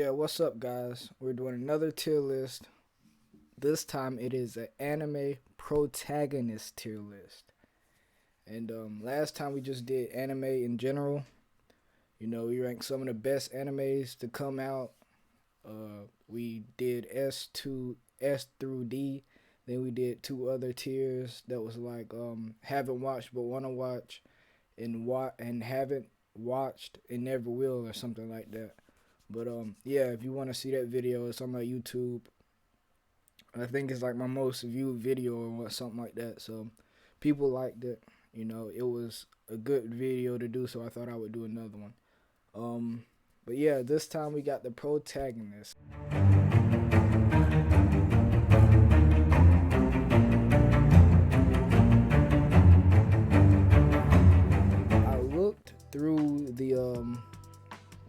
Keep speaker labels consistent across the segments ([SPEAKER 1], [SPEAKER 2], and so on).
[SPEAKER 1] Yeah, what's up, guys? We're doing another tier list. This time it is an anime protagonist tier list. And last time we just did anime in general. We ranked some of the best animes to come out. We did S through D. Then we did two other tiers that was like haven't watched but want to watch, and haven't watched and never will, or something like that. But yeah, if you want to see that video, it's on my YouTube. I think it's like my most viewed video or something like that. So people liked it. It was a good video to do, so I thought I would do another one. But yeah, this time we got the Protagonist. I looked through the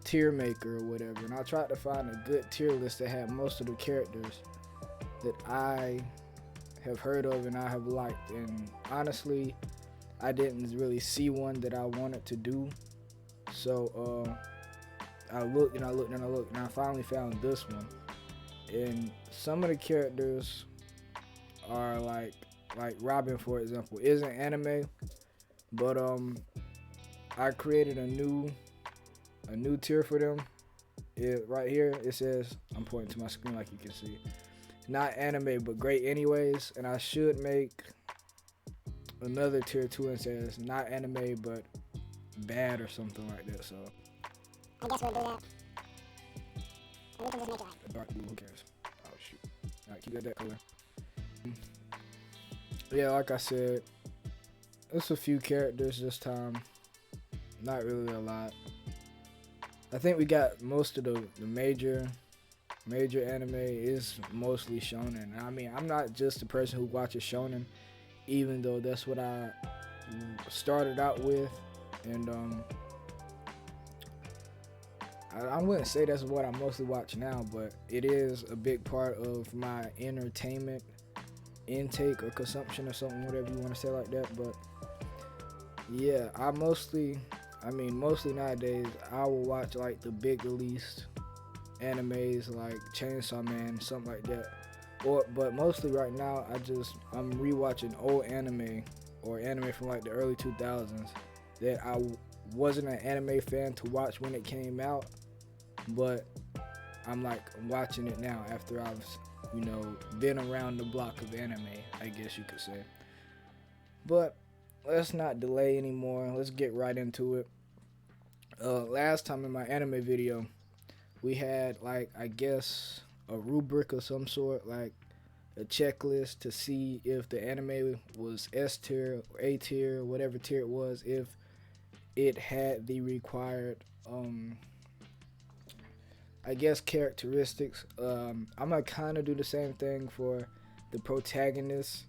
[SPEAKER 1] tier maker or whatever, and I tried to find a good tier list that had most of the characters that I have heard of and I have liked. And honestly, I didn't really see one that I wanted to do. So I looked and I looked and I looked, and I finally found this one. And some of the characters are like Robin, for example, isn't anime, but I created a new tier for them. Right here it says, I'm pointing to my screen like you can see, not anime but great anyways. And I should make another tier 2 and says not anime but bad or something like that. So
[SPEAKER 2] I guess we'll do that. And we can just make it right.
[SPEAKER 1] Dark blue, who cares? Oh shoot. Alright, keep that color. Yeah, like I said, it's a few characters this time. Not really a lot. I think we got most of the major anime is mostly shonen. I mean, I'm not just a person who watches shonen, even though that's what I started out with. And I wouldn't say that's what I mostly watch now, but it is a big part of my entertainment intake or consumption or something, whatever you want to say like that. But yeah, mostly nowadays I will watch like the big released animes like Chainsaw Man, something like that. But mostly right now I'm rewatching old anime or anime from like the early 2000s that I wasn't an anime fan to watch when it came out, but I'm watching it now after I've been around the block of anime, I guess you could say. But let's not delay anymore. Let's get right into it. Last time in my anime video, we had I guess a rubric of some sort, like a checklist to see if the anime was S tier or A tier, whatever tier it was, if it had the required I guess characteristics. I'm gonna kind of do the same thing for the Protagonist,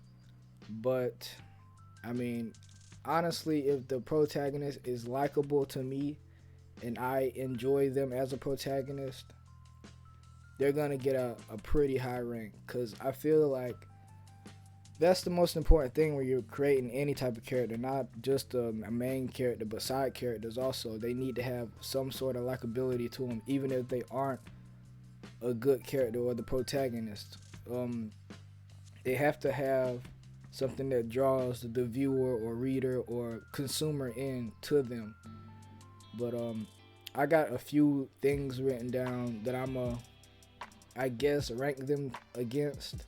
[SPEAKER 1] but I mean, honestly, if the protagonist is likable to me and I enjoy them as a protagonist, they're gonna get a pretty high rank, because I feel like that's the most important thing when you're creating any type of character, not just a main character, but side characters also. They need to have some sort of likability to them, even if they aren't a good character or the protagonist. They have to have something that draws the viewer or reader or consumer in to them. But I got a few things written down that I guess rank them against.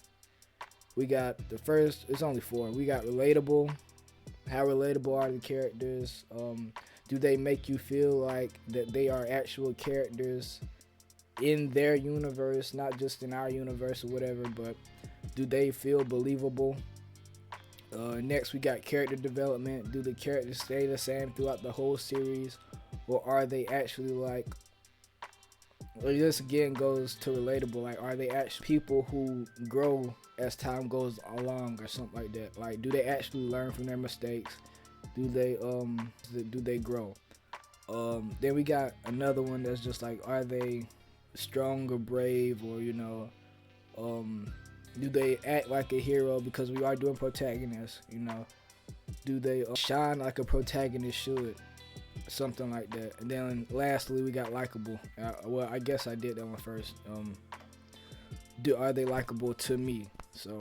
[SPEAKER 1] We got the first, it's only 4. We got relatable. How relatable are the characters? Do they make you feel like that they are actual characters in their universe, not just in our universe or whatever, but do they feel believable? Next, we got character development. Do the characters stay the same throughout the whole series, or are they actually this again goes to relatable, are they actually people who grow as time goes along or something like that? Do they actually learn from their mistakes? Do they grow? Then we got another one that's just are they strong or brave, or do they act like a hero, because we are doing protagonists? Do they shine like a protagonist should? something like that. And then lastly, we got likable. Well, I guess I did that one first. Are they likable to me? So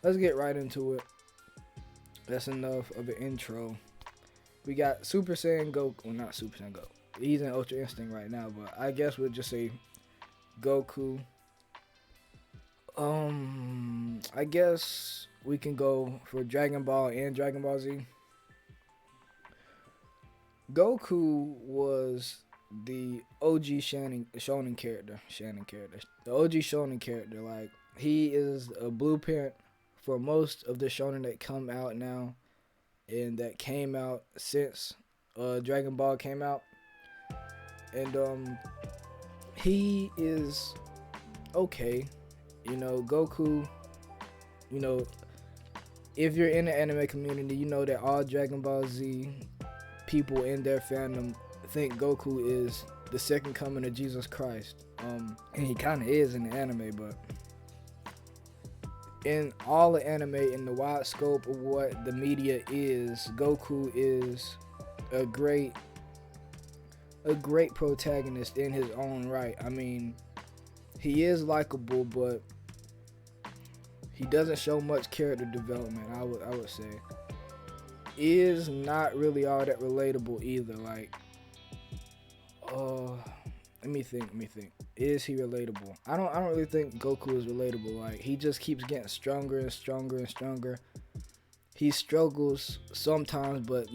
[SPEAKER 1] let's get right into it. That's enough of an intro. We got Super Saiyan Goku. Well, not Super Saiyan Goku. He's in Ultra Instinct right now, but I guess we'll just say Goku. I guess we can go for Dragon Ball and Dragon Ball Z. Goku was the OG Shonen character. The OG Shonen character. Like, he is a blueprint for most of the shonen that come out now and that came out since Dragon Ball came out. And he is okay. You know, Goku, you know, if you're in the anime community, you know that all Dragon Ball Z people in their fandom think Goku is the second coming of Jesus Christ. And he kind of is in the anime, but in all the anime, in the wide scope of what the media is, Goku is a great protagonist in his own right. I mean, he is likable, but he doesn't show much character development. I would say is not really all that relatable either. Like, let me think. Is he relatable? I don't really think Goku is relatable. Like, he just keeps getting stronger and stronger and stronger. He struggles sometimes, but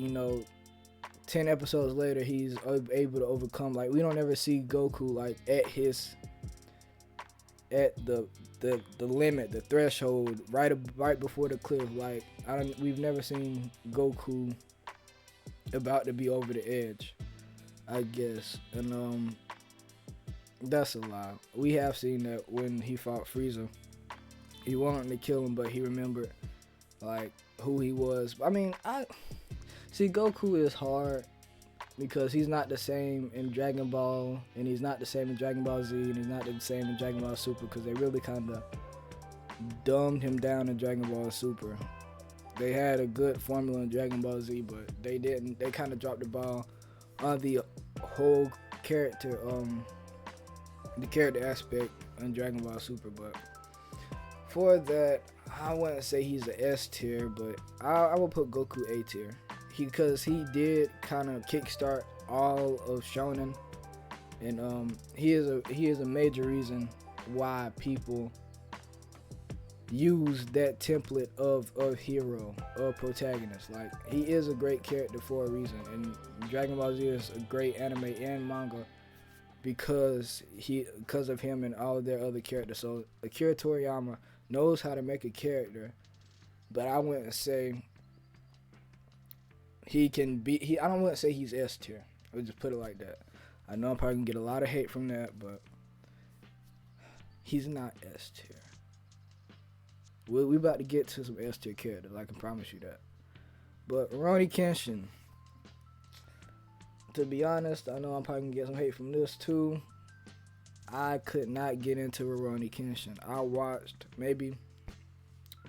[SPEAKER 1] 10 episodes later, he's able to overcome. Like, we don't ever see Goku like at the limit, the threshold, right before the cliff. Like, we've never seen Goku about to be over the edge, I guess. And that's a lie. We have seen that when he fought Frieza. He wanted to kill him, but he remembered like who he was. I mean, I see Goku is hard because he's not the same in Dragon Ball, and he's not the same in Dragon Ball Z, and he's not the same in Dragon Ball Super, because they really kind of dumbed him down in Dragon Ball Super. They had a good formula in Dragon Ball Z, but they didn't. They kind of dropped the ball on the whole character, the character aspect in Dragon Ball Super. But for that, I wouldn't say he's an S tier, but I will put Goku A tier. Because he did kind of kickstart all of shonen, and he is a major reason why people use that template of hero, of protagonist. Like, he is a great character for a reason, and Dragon Ball Z is a great anime and manga because of him and all of their other characters. So Akira Toriyama knows how to make a character, but I wouldn't say I don't want to say he's S tier. I would just put it like that. I know I'm probably gonna get a lot of hate from that, but he's not S tier. We about to get to some S tier characters, I can promise you that. But Rurouni Kenshin, to be honest, I know I'm probably gonna get some hate from this too. I could not get into Rurouni Kenshin. I watched maybe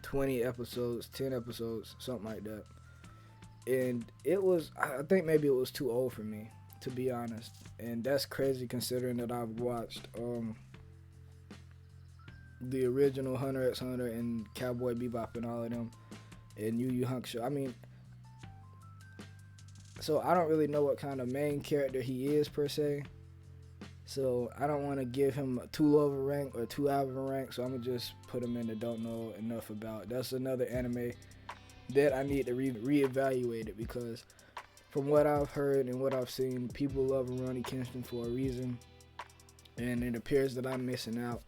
[SPEAKER 1] 20 episodes, 10 episodes, something like that. And I think maybe it was too old for me, to be honest. And that's crazy considering that I've watched the original Hunter x Hunter and Cowboy Bebop and all of them, and Yu Yu Hakusho. I mean, so I don't really know what kind of main character he is per se. So I don't want to give him too low of a rank or too high of a rank. So I'm gonna just put him in the don't know enough about. That's another anime that I need to reevaluate it, because from what I've heard and what I've seen, people love Rurouni Kenshin for a reason, and it appears that I'm missing out.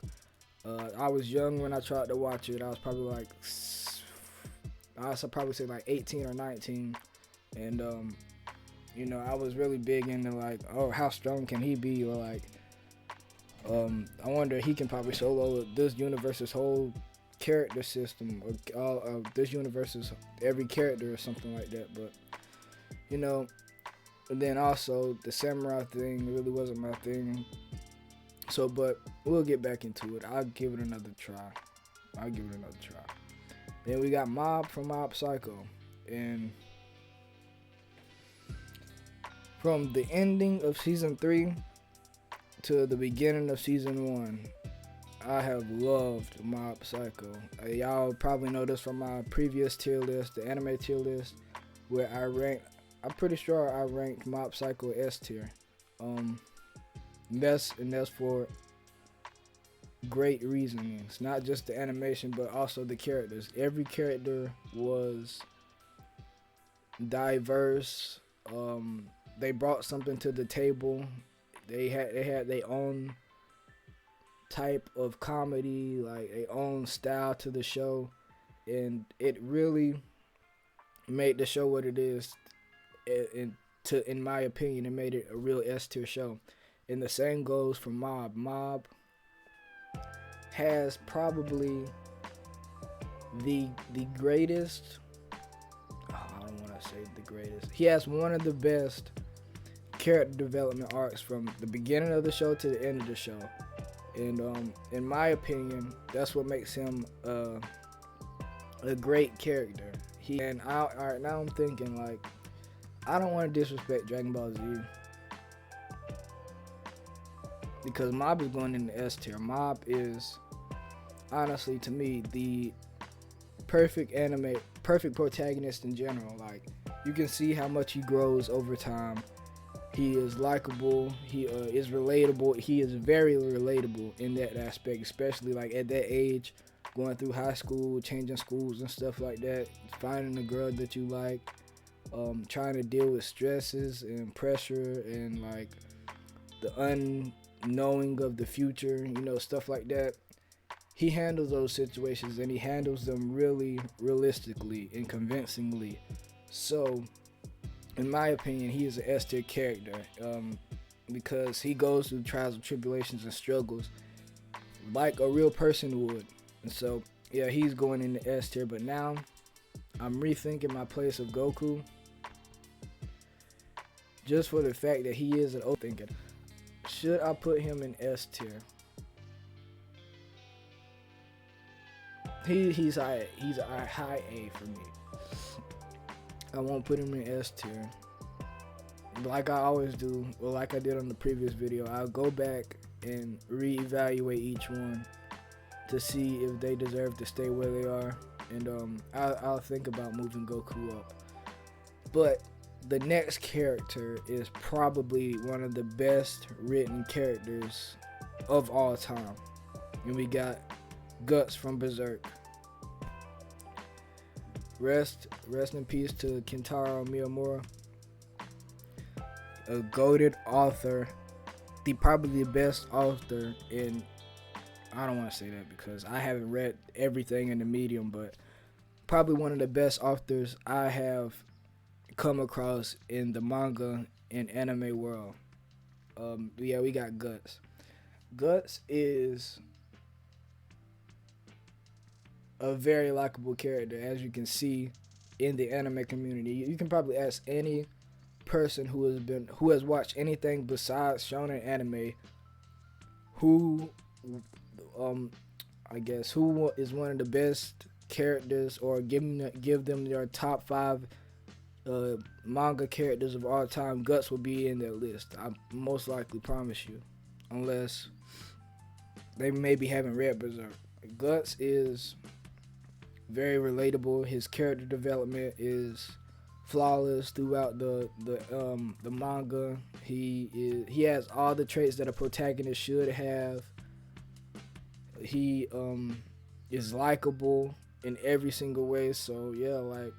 [SPEAKER 1] I was young when I tried to watch it. I was probably like 18 or 19, and I was really big into like, oh, how strong can he be, or like, I wonder he can probably solo this universe's whole character system, or all of this universe's every character or something like that. But and then also the samurai thing really wasn't my thing. So, but we'll get back into it. I'll give it another try. Then we got Mob from Mob Psycho, and From the ending of season 3 to the beginning of season 1, I have loved Mob Psycho. Y'all probably know this from my previous tier list, the anime tier list, where I'm pretty sure I ranked Mob Psycho S tier. That's for great reasonings, not just the animation, but also the characters. Every character was diverse. They brought something to the table. They had their own type of comedy, like their own style to the show, and it really made the show what it is. In my opinion, it made it a real S tier show. And the same goes for Mob. Mob has probably the greatest. I don't want to say the greatest. He has one of the best character development arcs from the beginning of the show to the end of the show. And in my opinion, that's what makes him a great character. Alright, now I'm thinking, like, I don't want to disrespect Dragon Ball Z, because Mob is going in the S tier. Mob is, honestly, to me, the perfect protagonist in general. Like, you can see how much he grows over time. He is likable. He is relatable. He is very relatable in that aspect, especially like at that age, going through high school, changing schools and stuff like that, finding a girl that you like, trying to deal with stresses and pressure and like the unknowing of the future, stuff like that. He handles those situations, and he handles them really realistically and convincingly. So, in my opinion, he is an S tier character, because he goes through trials and tribulations and struggles like a real person would. And so, yeah, he's going in the S tier. But now, I'm rethinking my place of Goku, just for the fact that he is an overthinker. Should I put him in S tier? He's a high A for me. I won't put him in S tier. Like I always do, or like I did on the previous video, I'll go back and reevaluate each one to see if they deserve to stay where they are, and I'll think about moving Goku up. But the next character is probably one of the best written characters of all time, and we got Guts from Berserk. Rest in peace to Kentaro Miyamura, a goated author, probably the best author in. I don't want to say that because I haven't read everything in the medium, but probably one of the best authors I have come across in the manga and anime world. Yeah, we got Guts. Guts is a very likable character, as you can see in the anime community. You can probably ask any person who has watched anything besides shonen anime, who is one of the best characters, or give them their top 5 manga characters of all time. Guts will be in that list. I most likely, promise you, unless they maybe haven't read Berserk. Guts is very relatable. His character development is flawless throughout the manga. He has all the traits that a protagonist should have. He is likable in every single way. So yeah, like,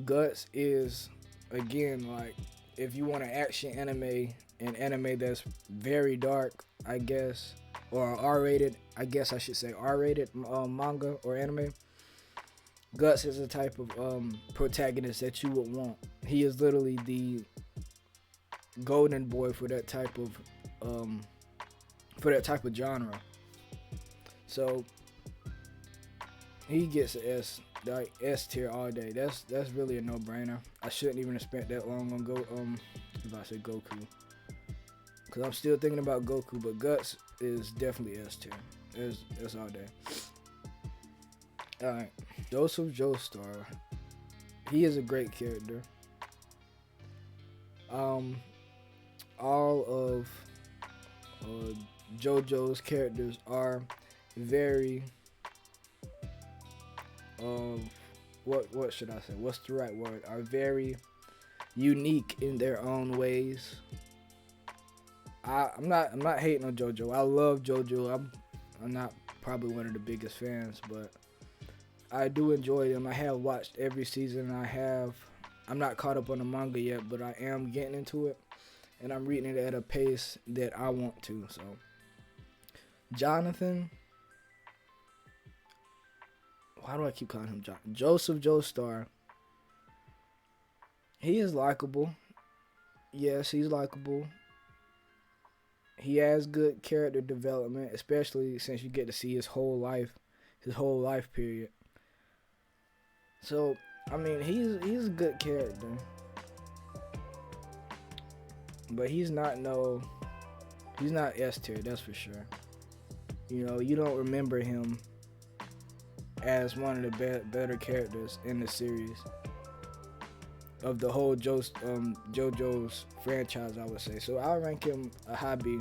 [SPEAKER 1] Guts is, again, like, if you want an action anime, an anime that's very dark, I guess, or R-rated, I guess I should say R-rated manga or anime, Guts is the type of protagonist that you would want. He is literally the golden boy for that type of genre. So he gets an S tier all day. That's really a no-brainer. I shouldn't even have spent that long on Goku, because I'm still thinking about Goku, but Guts is definitely S tier. That's all day. Alright, Joseph Joestar. He is a great character. Um, all of uh, JoJo's characters are very what should I say? What's the right word? Are very unique in their own ways. I'm not hating on JoJo. I love JoJo. I'm not probably one of the biggest fans, but I do enjoy them. I have watched every season. I'm not caught up on the manga yet, but I am getting into it, and I'm reading it at a pace that I want to. So, Jonathan, why do I keep calling him John? Joseph Joestar. He is likable. Yes, he's likable. He has good character development, especially since you get to see his whole life period. So, I mean, he's a good character, but he's not S tier, that's for sure. You know, you don't remember him as one of the better characters in the series of the whole JoJo's franchise, I would say. So I'll rank him a high B.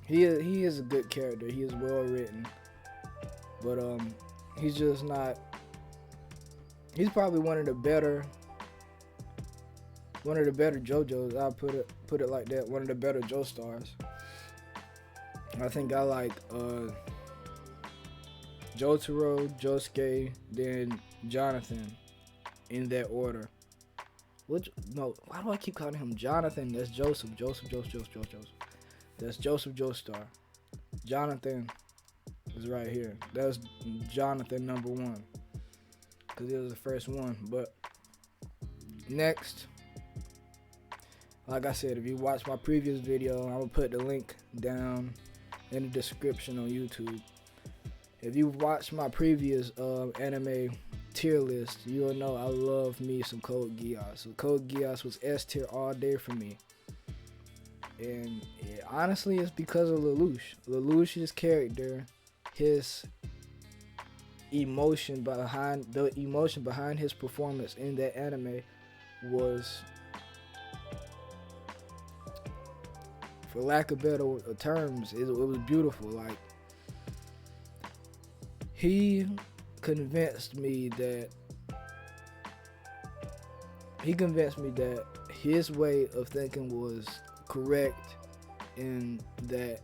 [SPEAKER 1] He is a good character. He is well written, but he's just not. He's probably one of the better JoJos. I'll put it like that. One of the better Joestars. I think I like Jotaro, Josuke, then Jonathan, in that order. Why do I keep calling him Jonathan? That's Joseph. That's Joseph Joestar. Jonathan is right here. That's Jonathan number 1. Because it was the first one. But next, like I said, if you watch my previous video, I will put the link down in the description on YouTube. If you've watched my previous anime tier list, you'll know I love me some Code Geass. So Code Geass was S tier all day for me. And honestly, it's because of Lelouch. Lelouch's character, his emotion behind his performance in that anime was, for lack of better terms, it was beautiful. Like, he convinced me that his way of thinking was correct, and that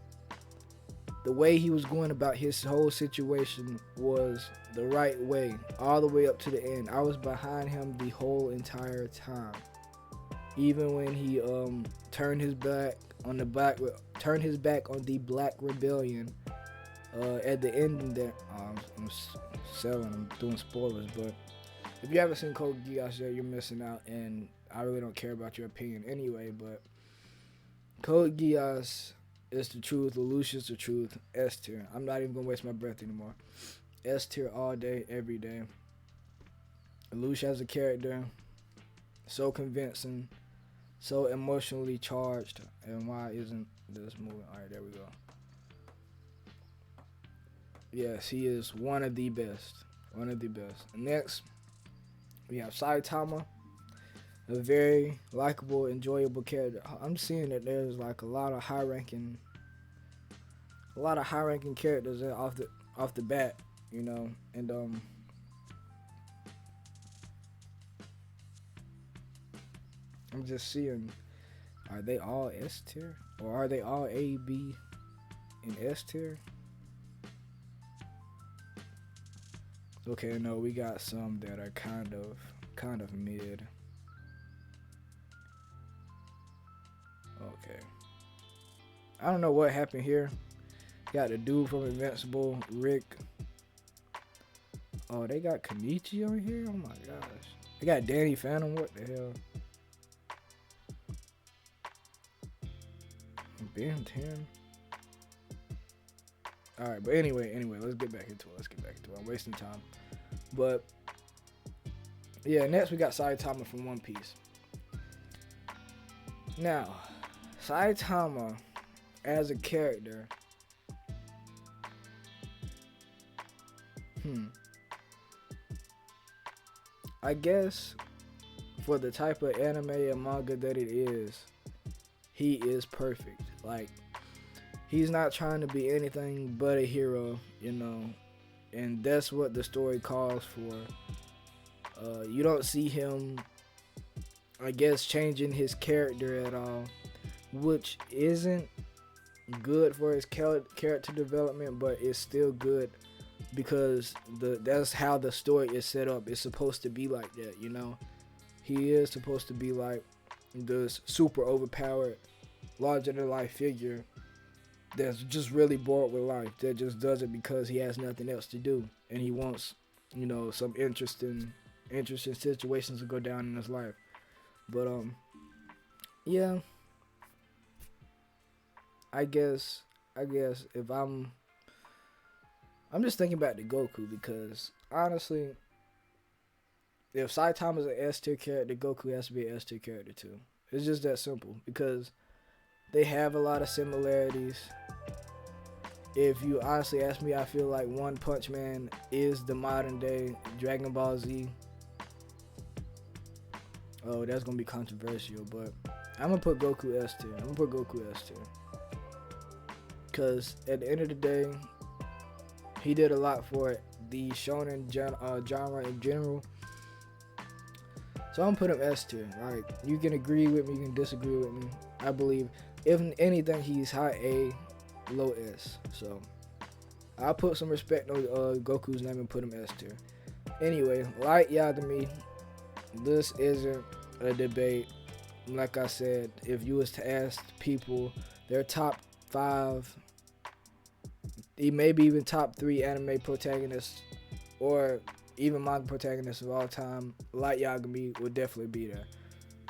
[SPEAKER 1] the way he was going about his whole situation was the right way, all the way up to the end. I was behind him the whole entire time, even when he turned his back on the Black Rebellion at the ending. There, I'm doing spoilers, but if you haven't seen Code Geass yet, you're missing out, and I really don't care about your opinion anyway. But Code Geass is the truth. Lelouch is the truth. S tier. I'm not even gonna waste my breath anymore. S tier all day, every day. Lelouch has a character so convincing, so emotionally charged. And why isn't this moving? All right, there we go. Yes, he is one of the best. One of the best. Next, we have Saitama, a very likable, enjoyable character. I'm seeing that there's like a lot of high-ranking characters off the bat, you know, and I'm just seeing, are they all S tier, or are they all A, B, and S tier? Okay, no, we got some that are kind of mid. Okay. I don't know what happened here. Got the dude from Invincible, Rick. Oh, they got Kenichi on here? Oh my gosh. They got Danny Phantom, what the hell? Ben 10. Alright, but anyway, let's get back into it. I'm wasting time. But yeah, next we got Saitama from One Piece. Now, Saitama as a character, I guess for the type of anime and manga that it is, he is perfect. Like, he's not trying to be anything but a hero, you know, and that's what the story calls for. You don't see him, I guess, changing his character at all, which isn't good for his character development, but it's still good because that's how the story is set up. It's supposed to be like that, you know. He is supposed to be like this super overpowered, larger than life figure that's just really bored with life, that just does it because he has nothing else to do and he wants, you know, some interesting situations to go down in his life. But yeah, I guess if I'm just thinking about the Goku because honestly, if Saitama's an S tier character, Goku has to be an S tier character too. It's just that simple because they have a lot of similarities. If you honestly ask me, I feel like One Punch Man is the modern day Dragon Ball Z. Oh, that's gonna be controversial, but I'm gonna put Goku S tier. Cause at the end of the day, he did a lot for the shonen genre in general. So I'm gonna put him S tier. Like, you can agree with me, you can disagree with me. I believe, if anything, he's high A, low S. So I'll put some respect on Goku's name and put him S tier. Anyway, Light Yagami, this isn't a debate. Like I said, if you was to ask people their top 5, maybe even top 3 anime protagonists or even manga protagonists of all time, Light Yagami would definitely be there.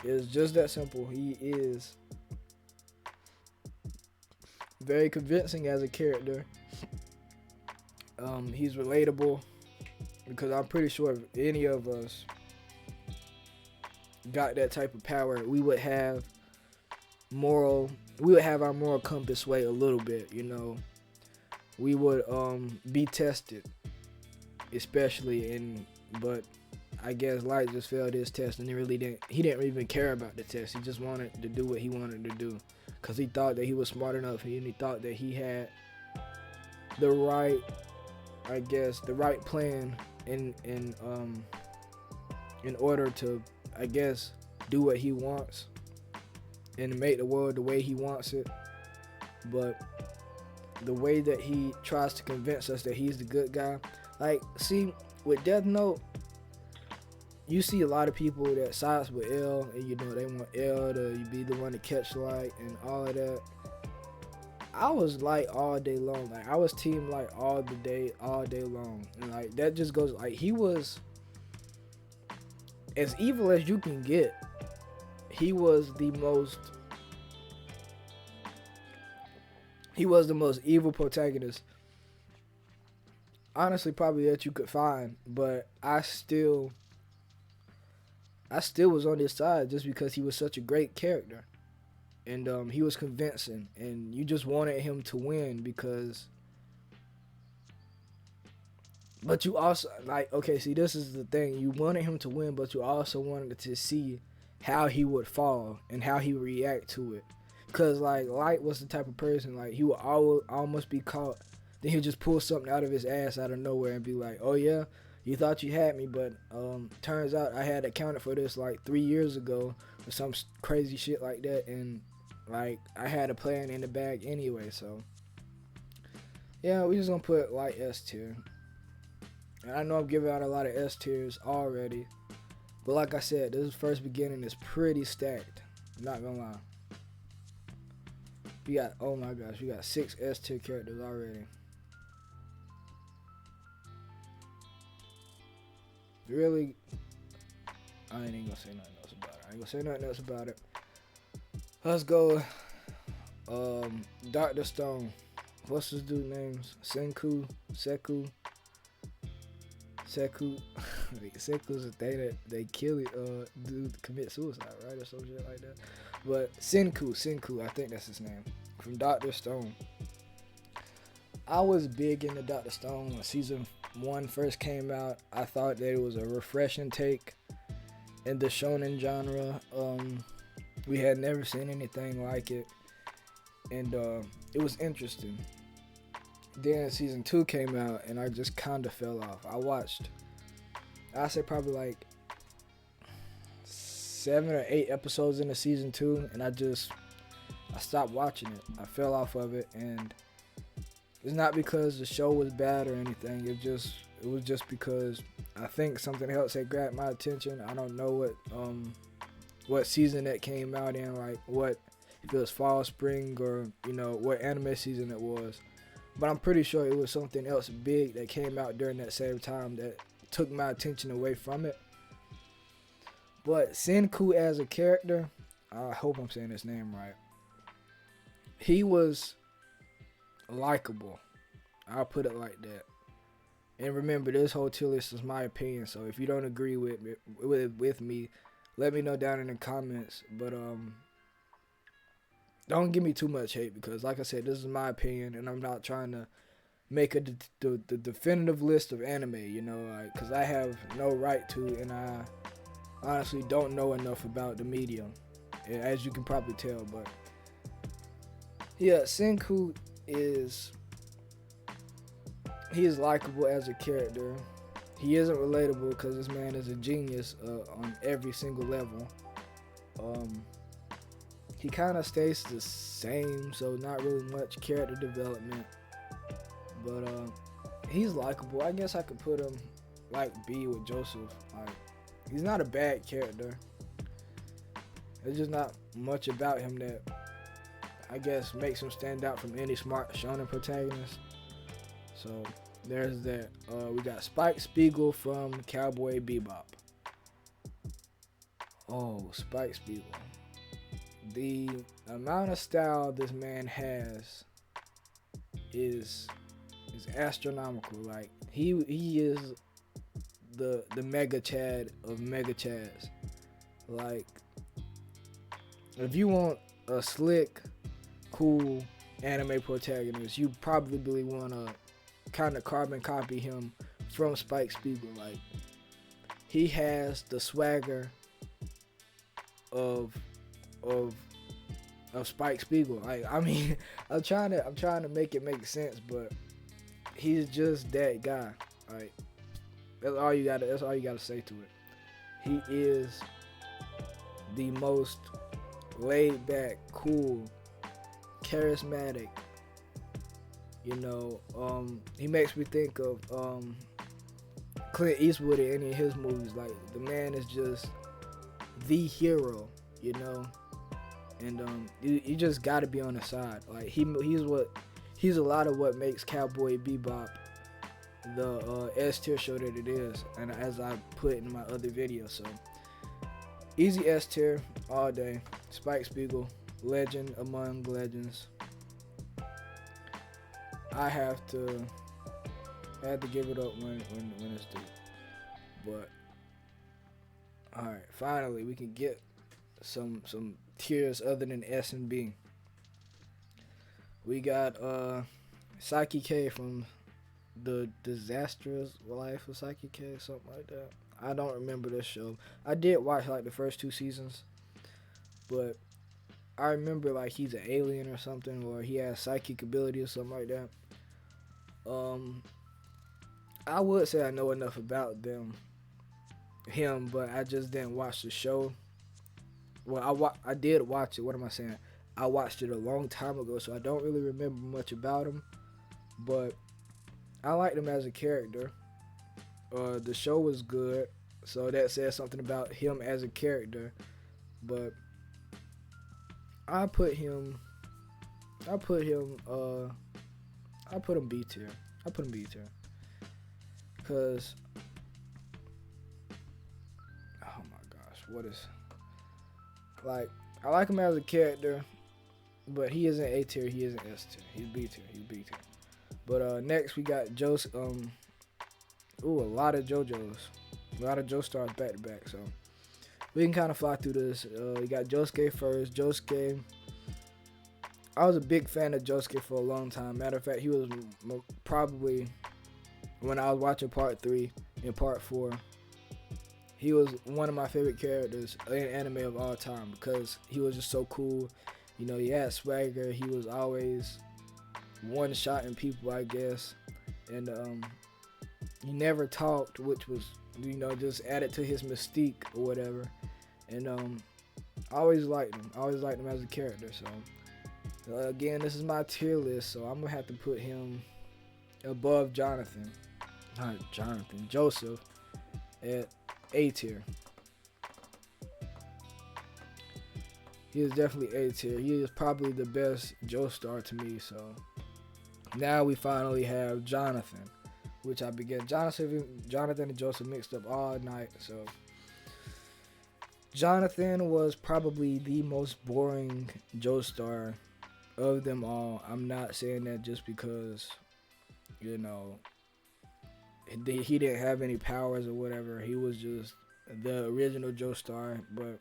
[SPEAKER 1] It's just that simple. He is very convincing as a character. He's relatable because I'm pretty sure if any of us got that type of power, we would have our moral compass sway a little bit, you know. We would be tested, especially but I guess Light just failed his test and he didn't even care about the test. He just wanted to do what he wanted to do because he thought that he was smart enough and he thought that he had the right plan in order to, I guess, do what he wants and make the world the way he wants it. But the way that he tries to convince us that he's the good guy, like, see, with Death Note, you see a lot of people that sides with L, and you know they want L to be the one to catch Light and all of that. I was Light all day long. Like, I was team Light all day long, and like that just goes, like, he was as evil as you can get. He was the most evil protagonist, honestly, probably that you could find. But I still was on his side just because he was such a great character, and he was convincing, and you just wanted him to win because. But you also, like, okay, see, this is the thing. You wanted him to win, but you also wanted to see how he would fall and how he would react to it. Because, like, Light was the type of person, like, he would almost be caught. Then he'd just pull something out of his ass out of nowhere and be like, oh, yeah, you thought you had me, but turns out I had accounted for this, like, 3 years ago or some crazy shit like that. And, like, I had a plan in the bag anyway, so. Yeah, we just gonna put Light S tier. And I know I'm giving out a lot of S tiers already. But like I said, this first beginning is pretty stacked. I'm not gonna lie. Oh my gosh, we got 6 S tier characters already. Really, I ain't gonna say nothing else about it. Let's go. Dr. Stone. What's this dude's names? Seku. Seku's a thing that they kill dude commit suicide, right, or some shit like that. But Senku, I think that's his name, from Dr. Stone. I was big into Dr. Stone when season 1 first came out. I thought that it was a refreshing take, in the shonen genre. We had never seen anything like it, and it was interesting. Then season 2 came out, and I just kind of fell off. I say probably like 7 or 8 episodes into season 2, and I stopped watching it. I fell off of it, and it's not because the show was bad or anything. It was just because I think something else had grabbed my attention. I don't know what season that came out in, like if it was fall, spring, or what anime season it was. But I'm pretty sure it was something else big that came out during that same time that took my attention away from it. But Senku as a character, I hope I'm saying his name right. He was likable. I'll put it like that. And remember, this whole tier list is my opinion. So if you don't agree with me, let me know down in the comments. But don't give me too much hate, because like I said, this is my opinion, and I'm not trying to make the definitive list of anime, because I have no right to, and I honestly don't know enough about the medium, as you can probably tell. But yeah, Senku is likable as a character. He isn't relatable because this man is a genius on every single level. He kind of stays the same, so not really much character development. But he's likable. I guess I could put him like B with Joseph. Like, he's not a bad character. There's just not much about him that I guess makes him stand out from any smart shonen protagonist. So there's that. We got Spike Spiegel from Cowboy Bebop. Oh, Spike Spiegel. The amount of style this man has is astronomical. Like he is the Mega Chad of Mega Chads. Like, if you want a slick, cool anime protagonist, you probably want to kind of carbon copy him from Spike Spiegel. Like, he has the swagger of Spike Spiegel. Like, I mean, I'm trying to make it make sense, but he's just that guy. Like, that's all you gotta say to it. He is the most laid back, cool, charismatic. He makes me think of Clint Eastwood in any of his movies. Like, the man is just the hero, and you just gotta be on his side. Like, he's a lot of what makes Cowboy Bebop the S tier show that it is, and as I put in my other video. So easy S tier all day. Spike Spiegel, legend among legends. I had to give it up when it's due. But alright, finally we can get some tiers other than S and B. We got Psyche K from The Disastrous Life of Psyche K, something like that. I don't remember this show. I did watch like the first 2 seasons, but I remember like he's an alien or something, or he has psychic ability or something like that. I would say I know enough about him, but I just didn't watch the show. Well, I did watch it. What am I saying? I watched it a long time ago, so I don't really remember much about him. But I liked him as a character. The show was good, so that says something about him as a character. But I put him B tier. Cause, oh my gosh, like, I like him as a character, but he isn't A tier, he isn't S tier, he's B tier. But next we got a lot of Joestars back to back, so we can kind of fly through this. We got Josuke first. Josuke, I was a big fan of Josuke for a long time. Matter of fact, he was probably, when I was watching part 3 and part 4, he was one of my favorite characters in anime of all time because he was just so cool. You know, he had swagger. He was always one-shotting people, I guess, and he never talked, which was, you know, just added to his mystique or whatever. And I always liked him. I always liked him as a character. So again, this is my tier list, so I'm gonna have to put him above Jonathan, not Jonathan, Joseph, at A tier. He is definitely A tier. He is probably the best Joestar to me. So now we finally have Jonathan, which I began. Jonathan and Joseph mixed up all night. So Jonathan was probably the most boring Joestar of them all. I'm not saying that just because, you know, he didn't have any powers or whatever. He was just the original Joestar. But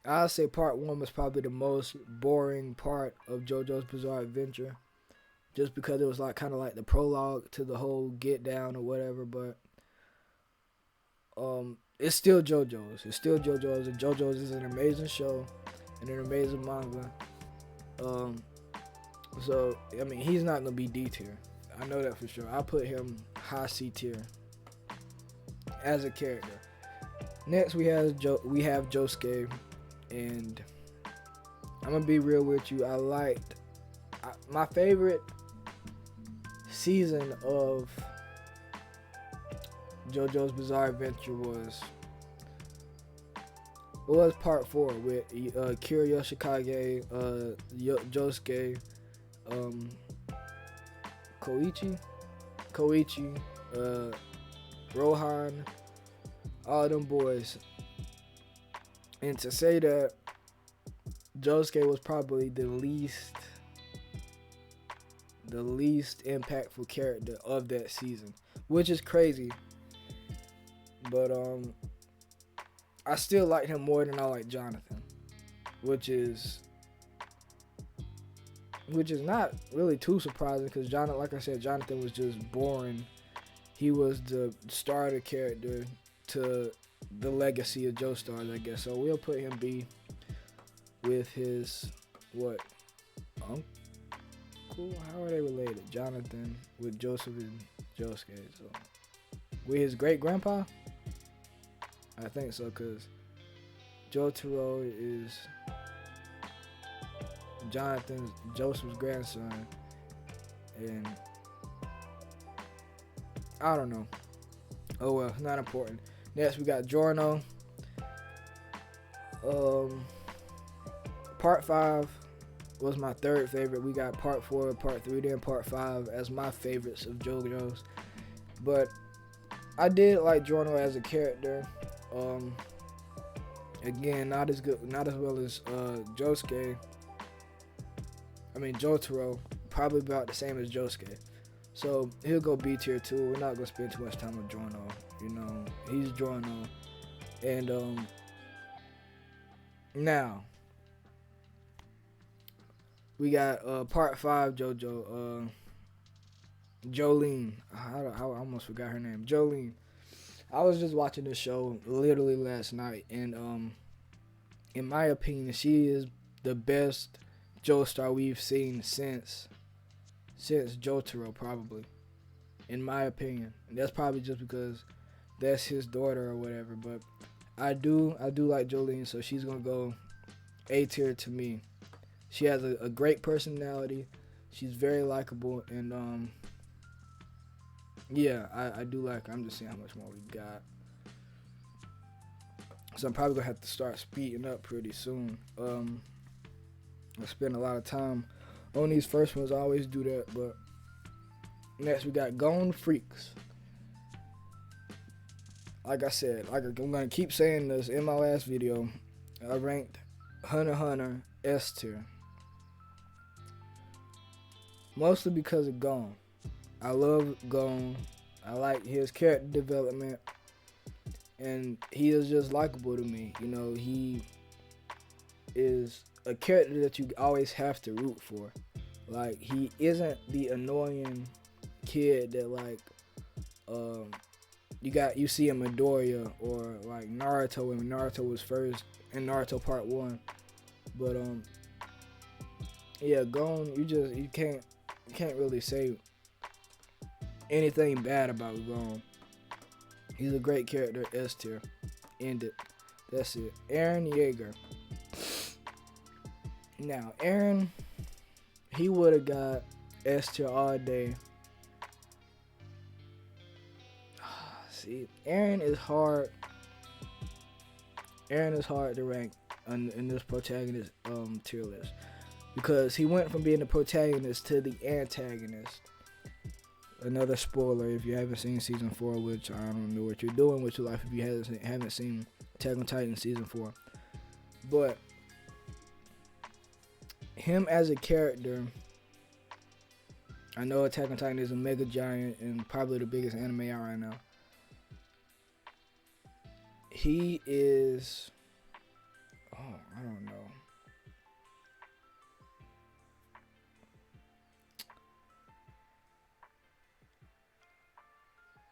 [SPEAKER 1] I'll say part 1 was probably the most boring part of JoJo's Bizarre Adventure, just because it was like kind of like the prologue to the whole get down or whatever. But it's still JoJo's. It's still JoJo's, and JoJo's is an amazing show and an amazing manga. So I mean, he's not gonna be D tier. I know that for sure. I put him high C tier as a character. Next we have Josuke, and I'm gonna be real with you. My favorite season of JoJo's Bizarre Adventure was part 4 with Kira Yoshikage, Josuke, Koichi, Rohan, all them boys. And to say that Josuke was probably the least impactful character of that season, which is crazy. But I still like him more than I like Jonathan, which is not really too surprising because like I said, Jonathan was just boring. He was the starter character to the legacy of Joestars, I guess. So we'll put him B with his uncle? How are they related? Jonathan with Joseph and Josuke. So with his great grandpa, I think so, because Jotaro is Joseph's grandson, and I don't know. Oh well, not important. Next we got Giorno. Part 5 was my third favorite. We got part 4, part 3, then part 5 as my favorites of JoJo's. But I did like Giorno as a character. Again, not as well as Jotaro. Probably about the same as Josuke. So he'll go B tier too. We're not gonna spend too much time with Giorno. You know, he's Giorno. And now we got part 5 JoJo. Jolene. I almost forgot her name. Jolene. I was just watching this show literally last night, and in my opinion, she is the best Joestar we've seen since Jotaro, probably. In my opinion, and that's probably just because that's his daughter or whatever. But I do like Jolene, so she's gonna go A tier to me. She has a great personality. She's very likable, and yeah, I do like her. I'm just seeing how much more we got. So I'm probably gonna have to start speeding up pretty soon. I spend a lot of time on these first ones. I always do that. But next we got Gone Freaks. Like I said, I'm gonna keep saying this in my last video. I ranked Hunter x Hunter S tier. Mostly because of Gon. I love Gon. I like his character development. And he is just likable to me. You know, he is a character that you always have to root for. Like, he isn't the annoying kid that, like, Um, you see a Midoriya or like Naruto when Naruto was first in Naruto Part 1. But yeah, Gon, you can't really say anything bad about Gon. He's a great character, S tier. End it. That's it. Eren Yeager. Now, Eren, he would have got S tier all day. See, Eren is hard. Eren is hard to rank in this protagonist tier list because he went from being the protagonist to the antagonist. Another spoiler if you haven't seen season 4, which I don't know what you're doing with your life if you haven't seen Attack on Titan season 4. But him as a character, I know Attack on Titan is a mega giant and probably the biggest anime out right now. He is, I don't know.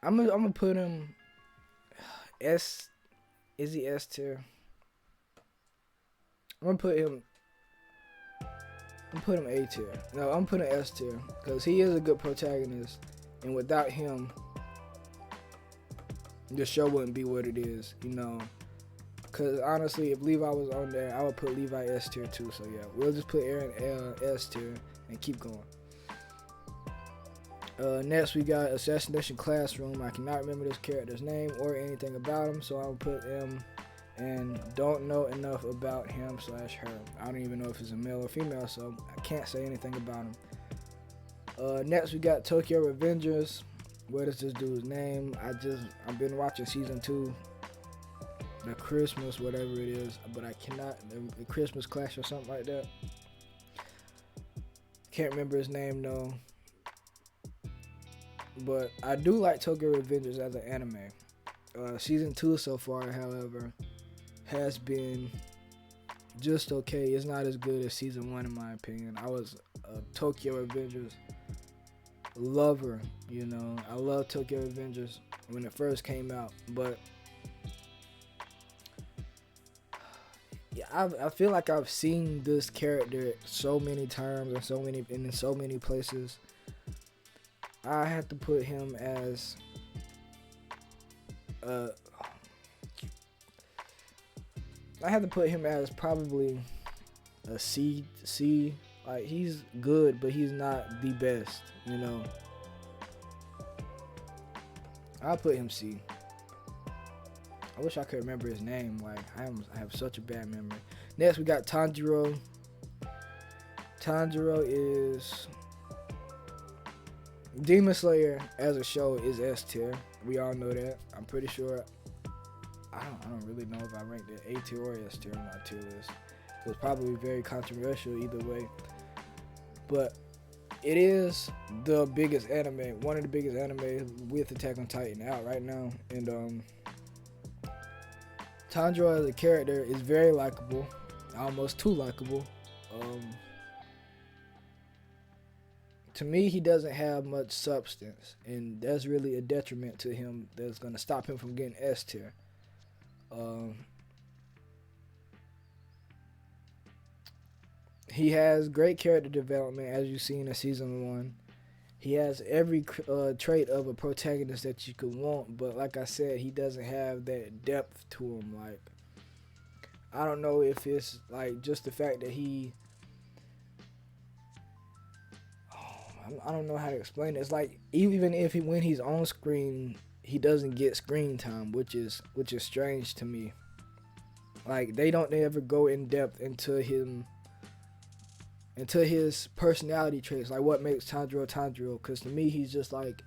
[SPEAKER 1] I'm gonna put him S. Is he S tier? I'm gonna put him A tier. No, I'm putting S tier because he is a good protagonist, and without him, the show wouldn't be what it is. You know, because honestly, if Levi was on there, I would put Levi S tier too. So yeah, we'll just put Eren S tier and keep going. Next, we got Assassination Classroom. I cannot remember this character's name or anything about him, so I'll put him and don't know enough about him / her. I don't even know if he's a male or female, so I can't say anything about him. Next, we got Tokyo Revengers. What is this dude's name? I've been watching season 2, the Christmas, whatever it is, but I cannot, the Christmas Clash or something like that. Can't remember his name though. But I do like Tokyo Revengers as an anime. Season 2 so far, however, has been just okay. It's not as good as season 1 in my opinion. I was a Tokyo Revengers lover, you know. I love Tokyo Revengers when it first came out, but yeah, I feel like I've seen this character so many times and in so many places. I had to put him as probably a C. Like, he's good, but he's not the best, you know. I'll put him C. I wish I could remember his name. Like, I have such a bad memory. Next, we got Tanjiro. Tanjiro is Demon Slayer as a show is S tier. We all know that. I'm pretty sure. I don't really know if I ranked it A tier or S tier on my tier list. It was probably very controversial either way. But it is the biggest anime, one of the biggest anime with Attack on Titan out right now. And Tanjiro as a character is very likable, almost too likable. To me, he doesn't have much substance, and that's really a detriment to him. That's gonna stop him from getting S tier. He has great character development, as you've seen in season 1. He has every trait of a protagonist that you could want, but like I said, he doesn't have that depth to him. Like, I don't know if it's like just the fact that I don't know how to explain it. It's like even if when he's on screen, he doesn't get screen time, which is strange to me. Like, they ever go in depth into his personality traits, like what makes Tanjiro. Because to me, he's just like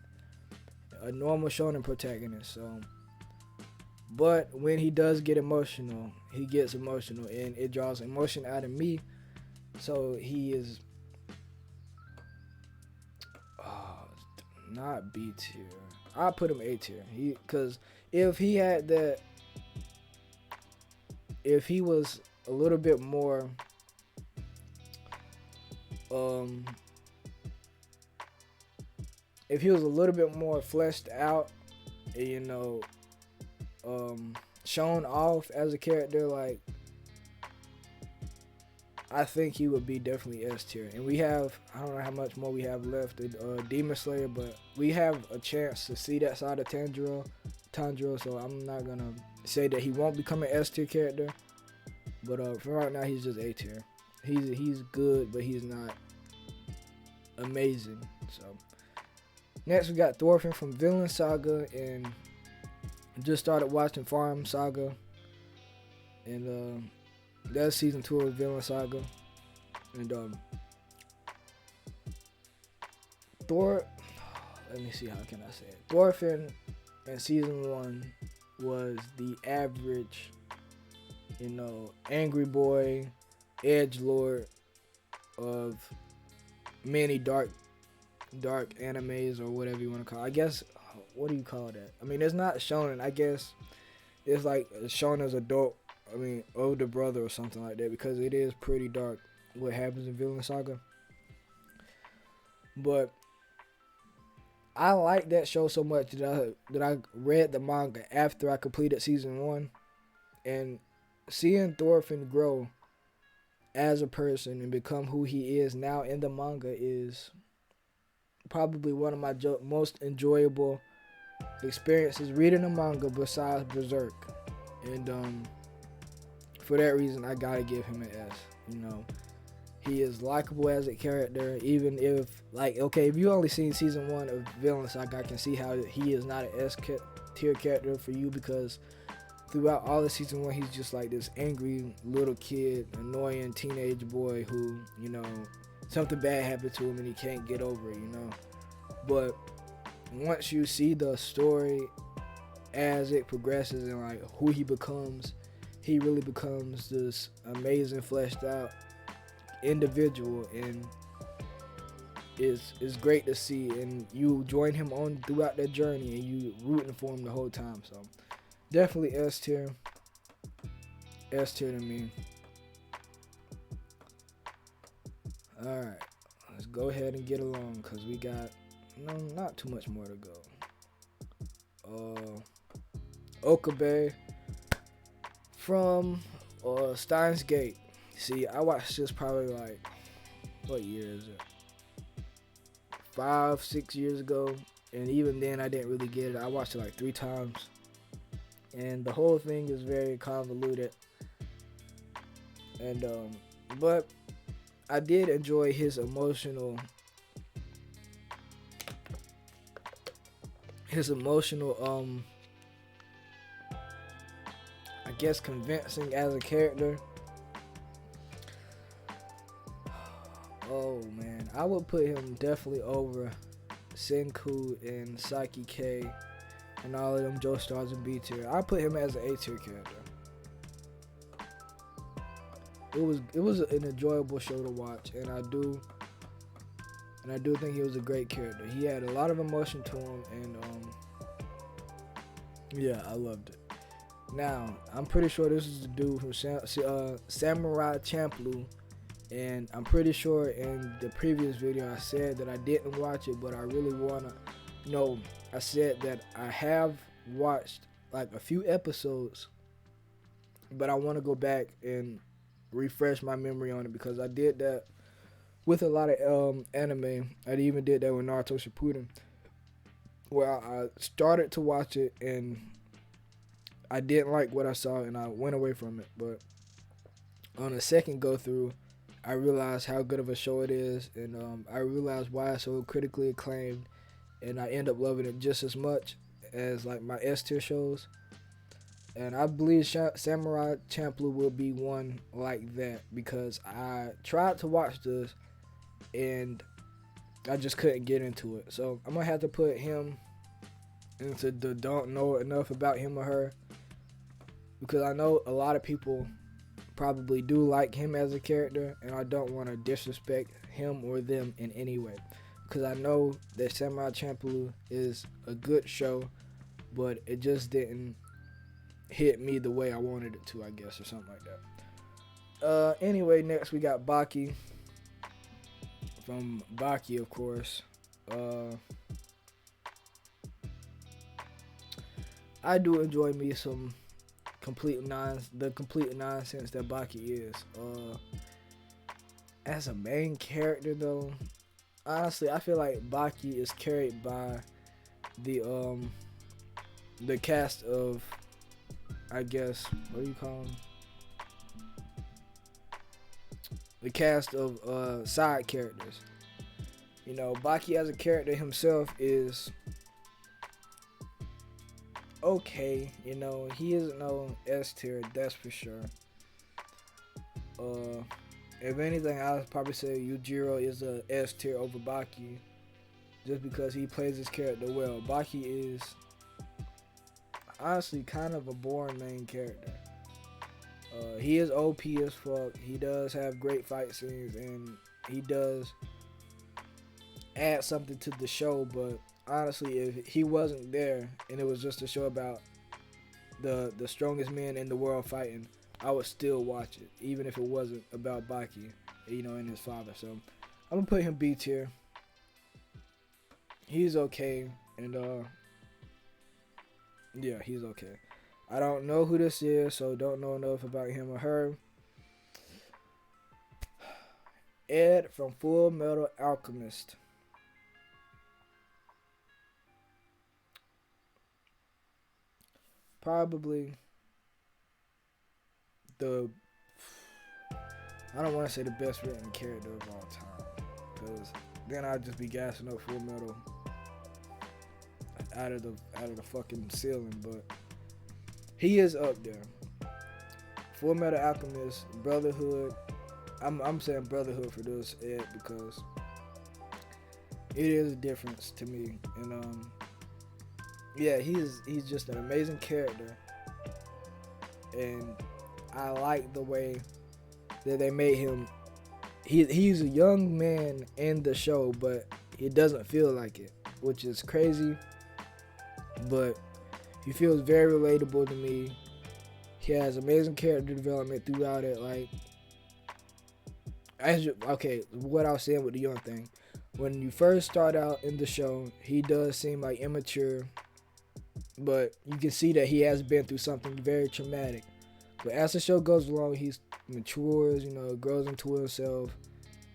[SPEAKER 1] a normal shonen protagonist. So, but when he does get emotional, he gets emotional, and it draws emotion out of me. So he is not B tier. I'll put him A tier. Because if he was a little bit more if he was a little bit more fleshed out you know, shown off as a character, like I think he would be definitely S tier. And we have, I don't know how much more we have left in Demon Slayer, but we have a chance to see that side of Tanjiro, so I'm not gonna say that he won't become an S tier character. But for right now, he's just A tier. He's good, but he's not amazing. So next we got Thorfinn from Villain Saga, and just started watching Farm Saga, and that's season 2 of Villain Saga. And let me see, how can I say it? Thorfinn in season 1 was the average, angry boy, edgelord of many dark animes, or whatever you want to call it. I guess, what do you call that? I mean, it's not shonen. I guess it's like shown as adult. I mean, older brother or something like that, because it is pretty dark what happens in Villain Saga. But I like that show so much that I read the manga after I completed season 1, and seeing Thorfinn grow as a person and become who he is now in the manga is probably one of my most enjoyable experiences reading the manga besides Berserk. And for that reason, I gotta give him an S. He is likable as a character, even if, like, okay, if you only seen season 1 of Villain Saga, I can see how he is not an S tier character for you, because throughout all of season 1, he's just like this angry little kid, annoying teenage boy who, something bad happened to him and he can't get over it, But once you see the story as it progresses and like who he becomes, he really becomes this amazing, fleshed out individual, and it's great to see. And you join him on throughout that journey, and you rooting for him the whole time. So definitely S tier to me. All right, let's go ahead and get along, because we got not too much more to go. Okabe from Steins Gate. See, I watched this probably like, what year is it? 5-6 years ago, and even then I didn't really get it. I watched it like 3 times, and the whole thing is very convoluted. And but I did enjoy his emotional I guess convincing as a character. Oh man, I would put him definitely over Senku and Saiki K and all of them Joestars and B tier. I put him as an A tier character. It was an enjoyable show to watch, and I do think he was a great character. He had a lot of emotion to him, and yeah, I loved it. Now, I'm pretty sure this is the dude from Samurai Champloo, and I'm pretty sure in the previous video I said that I didn't watch it, but I really wanna know. I said that I have watched like a few episodes, but I want to go back and refresh my memory on it, because I did that with a lot of anime. I even did that with Naruto Shippuden, where I started to watch it and I didn't like what I saw and I went away from it. But on a second go through, I realized how good of a show it is, and I realized why it's so critically acclaimed, and I end up loving it just as much as like my S tier shows. And I believe Samurai Champloo will be one like that, because I tried to watch this and I just couldn't get into it. So I'm gonna have to put him into the don't know enough about him or her, because I know a lot of people probably do like him as a character, and I don't want to disrespect him or them in any way, because I know that Samurai Champloo is a good show, but it just didn't hit me the way I wanted it to, I guess, or something like that. Anyway, next we got Baki from Baki, of course. I do enjoy me some the complete nonsense that Baki is. As a main character though, honestly, I feel like Baki is carried by the cast of, I guess, what do you call them? The cast of side characters. You know, Baki as a character himself is okay. You know, he isn't no S tier, that's for sure. If anything, I would probably say Yujiro is a S tier over Baki, just because he plays his character well. Baki is honestly kind of a boring main character. He is OP as fuck. He does have great fight scenes, and he does add something to the show. But honestly, if he wasn't there and it was just a show about the strongest men in the world fighting, I would still watch it, even if it wasn't about Baki, you know, and his father. So I'm gonna put him B tier. He's okay, and yeah, he's okay. I don't know who this is, so don't know enough about him or her. Ed from Full Metal Alchemist. Probably the, I don't want to say the best written character of all time, because then I'd just be gassing up Full Metal out of the fucking ceiling. But he is up there. Full Metal Alchemist, Brotherhood. I'm saying Brotherhood for this, Ed, because it is a difference to me. And yeah, he's just an amazing character, and I like the way that they made him. He's a young man in the show, but he doesn't feel like it, which is crazy. But he feels very relatable to me. He has amazing character development throughout it. Like, okay, what I was saying with the young thing. When you first start out in the show, he does seem like immature, but you can see that he has been through something very traumatic. But as the show goes along, he matures, you know, grows into himself,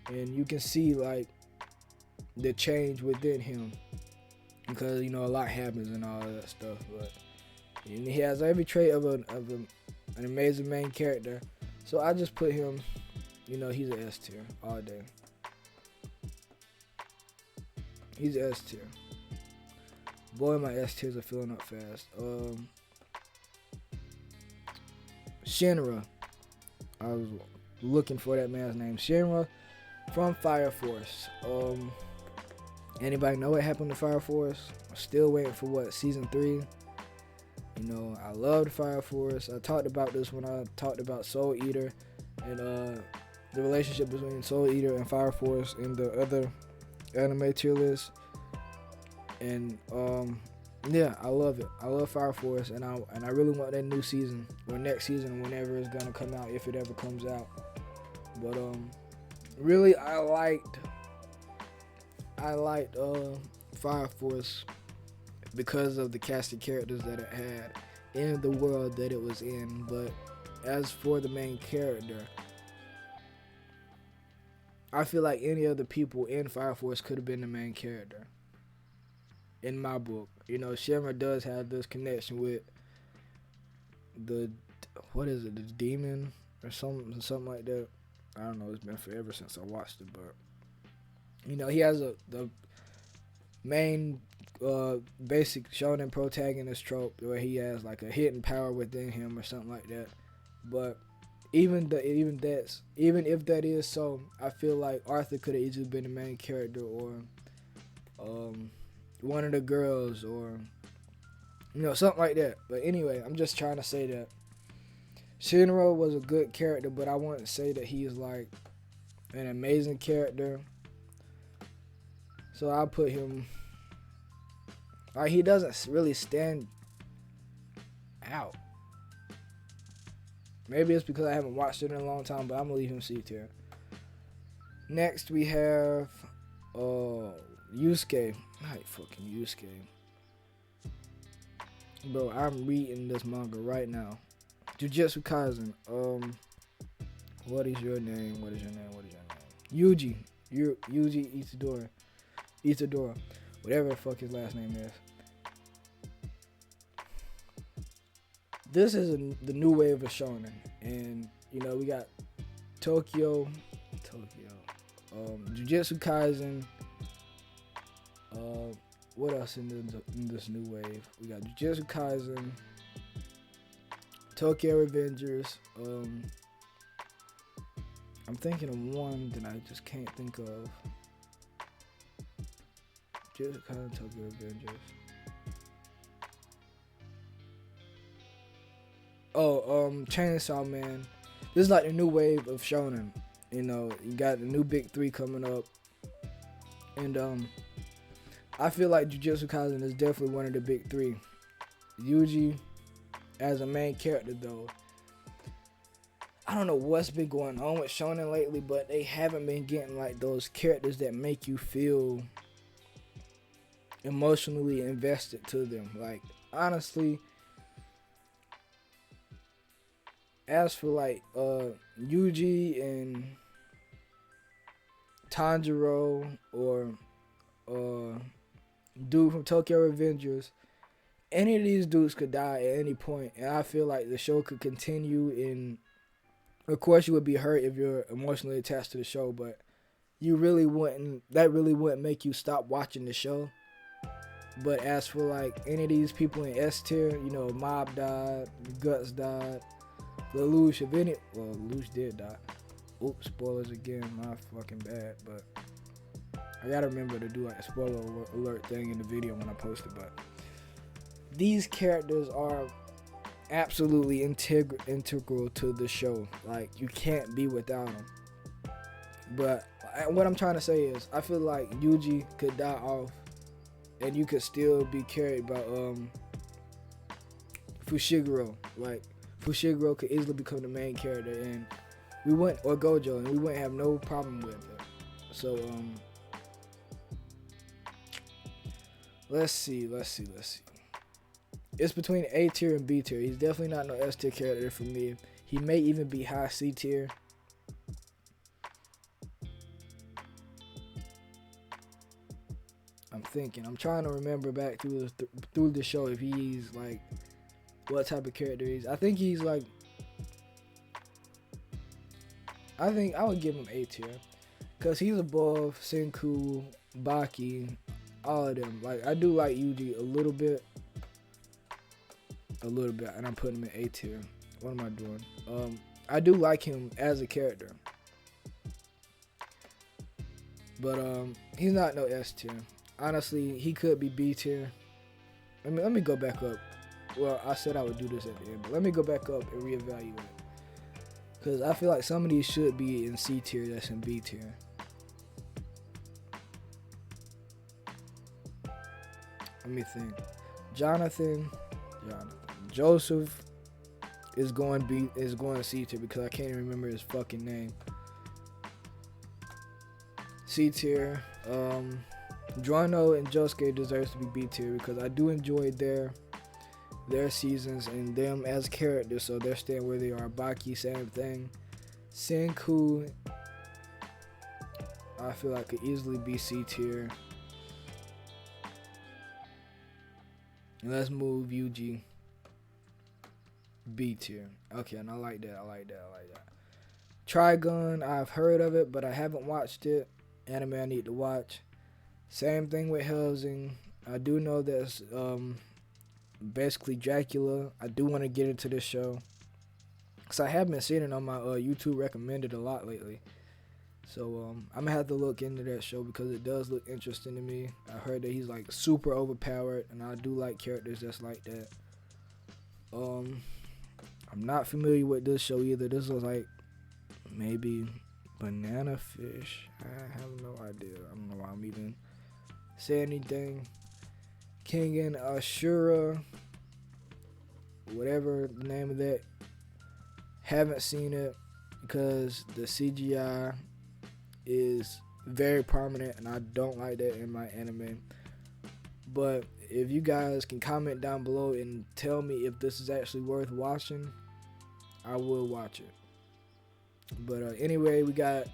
[SPEAKER 1] and you can see like the change within him, because you know a lot happens and all of that stuff. But he has every trait of an amazing main character. So I just put him, you know, he's an S tier all day. He's S tier. Boy, my S tiers are filling up fast. Shinra. I was looking for that man's name. Shinra from Fire Force. Anybody know what happened to Fire Force? I'm still waiting for season 3. You know, I loved Fire Force. I talked about this when I talked about Soul Eater and the relationship between Soul Eater and Fire Force in the other anime tier list. And yeah, I love it. I love Fire Force, and I really want that new season or next season, whenever it's gonna come out, if it ever comes out. But really, I liked Fire Force because of the cast of characters that it had in the world that it was in. But as for the main character, I feel like any other people in Fire Force could have been the main character. In my book, you know, Shinra does have this connection with the, what is it, the demon or something like that. I don't know. It's been forever since I watched it, but you know, he has the main basic shonen protagonist trope where he has like a hidden power within him or something like that. But even if that is so, I feel like Arthur could have easily been the main character, or one of the girls, or you know, something like that. But anyway, I'm just trying to say that Shinra was a good character, but I wouldn't say that he is like an amazing character. So I'll put him, like, he doesn't really stand out. Maybe it's because I haven't watched it in a long time, but I'm gonna leave him C tier. Next we have Yusuke. Not fucking Yusuke. Bro, I'm reading this manga right now. Jujutsu Kaisen. What is your name? What is your name? What is your name? Yuji Itadora. Itadora. Whatever the fuck his last name is. This is the new wave of shonen. And, you know, we got Tokyo. Jujutsu Kaisen. What else in this new wave? We got Jujutsu Kaisen. Tokyo Revengers. I'm thinking of one that I just can't think of. Jujutsu Kaisen, Tokyo Revengers. Chainsaw Man. This is like the new wave of shonen. You know, you got the new big three coming up, and I feel like Jujutsu Kaisen is definitely one of the big three. Yuji, as a main character, though, I don't know what's been going on with shonen lately, but they haven't been getting like those characters that make you feel emotionally invested to them. Like, honestly, as for like Yuji and Tanjiro or dude from Tokyo Revengers, any of these dudes could die at any point, and I feel like the show could continue. And of course, you would be hurt if you're emotionally attached to the show, but you really wouldn't. That really wouldn't make you stop watching the show. But as for like any of these people in S tier, you know, Mob died, Guts died, Lelouch, Lelouch did die. Oops, spoilers again, my fucking bad. But I gotta remember to do like a spoiler alert thing in the video when I post it. But these characters are absolutely integral to the show. Like, you can't be without them. But what I'm trying to say is, I feel like Yuji could die off, and you could still be carried by Fushiguro. Like, Fushiguro could easily become the main character, and we wouldn't, or Gojo, and we wouldn't have no problem with it. So let's see. It's between A tier and B tier. He's definitely not no S tier character for me. He may even be high C tier. I'm trying to remember back through the show if he's like what type of character he is. I think he's like, I think I would give him A tier, cause he's above Senku, Baki, all of them. Like, I do like Yuji a little bit, and I'm putting him in A tier. What am I doing? I do like him as a character, but he's not no S tier. Honestly, he could be B tier. Let me go back up. Well, I said I would do this at the end, but let me go back up and reevaluate. Because I feel like some of these should be in C tier, that's in B tier. Let me think. Jonathan. Joseph is going C tier because I can't even remember his fucking name. C tier. Drono and Josuke deserves to be B tier because I do enjoy their seasons and them as characters, so they're staying where they are. Baki, same thing. Senku, I feel like could easily be C tier. And let's move Yuji B tier. Okay, and I like that. Trigun, I've heard of it, but I haven't watched it. Anime I need to watch. Same thing with Helsing. I do know that's basically Dracula. I do want to get into this show, because I have been seeing it on my YouTube recommended a lot lately. So I'm going to have to look into that show because it does look interesting to me. I heard that he's like super overpowered, and I do like characters that's like that. I'm not familiar with this show either. This was like maybe Banana Fish. I have no idea. I don't know why I'm even saying anything. King and Ashura, whatever the name of that. Haven't seen it because the CGI is very prominent, and I don't like that in my anime. But if you guys can comment down below and tell me if this is actually worth watching, I will watch it. But anyway, we got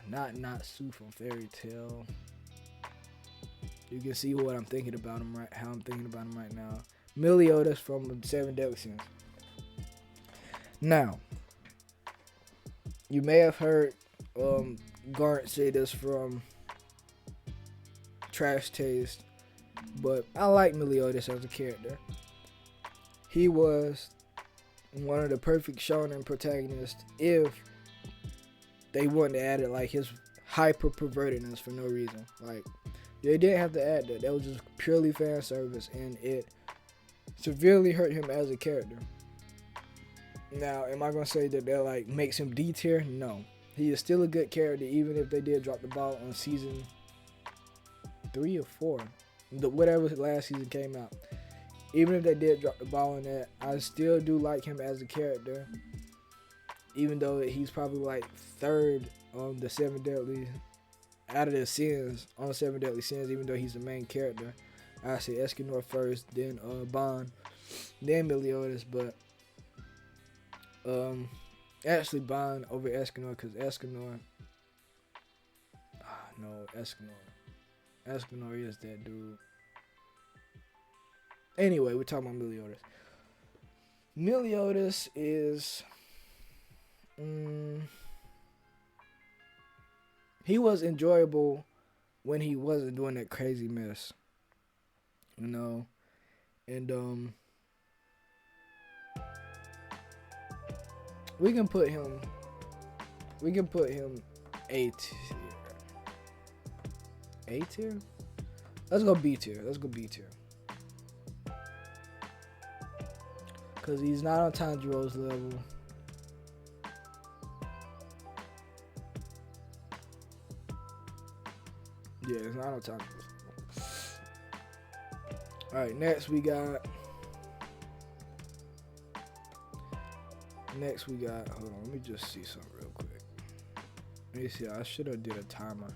[SPEAKER 1] not Sue from Fairy Tale. You can see what I'm thinking about him how I'm thinking about him right now. Meliodas from Seven Deadly Sins. Now, you may have heard Garnt say this from Trash Taste, but I like Meliodas as a character. He was one of the perfect shonen protagonists if they wouldn't have added like his hyper pervertedness for no reason. Like, they didn't have to add that. That was just purely fan service, and it severely hurt him as a character. Now, am I gonna say that like makes him D tier? No, he is still a good character, even if they did drop the ball on season 3 or 4, whatever last season came out. Even if they did drop the ball on that, I still do like him as a character, even though he's probably like third on the Seven Deadly out of the sins on Seven Deadly Sins. Even though he's the main character, I say Escanor first, then Bond, then Meliodas, but actually Bond over Escanor, because Escanor is that dude. Anyway, we're talking about Meliodas. Meliodas is he was enjoyable when he wasn't doing that crazy mess, you know. And we can put him A tier. A tier? Let's go B tier. Cause he's not on Tanjiro's level. Yeah, it's not on Tanjiro's level. Alright, next we got, hold on, let me just see something real quick. Let me see, I should have did a timer.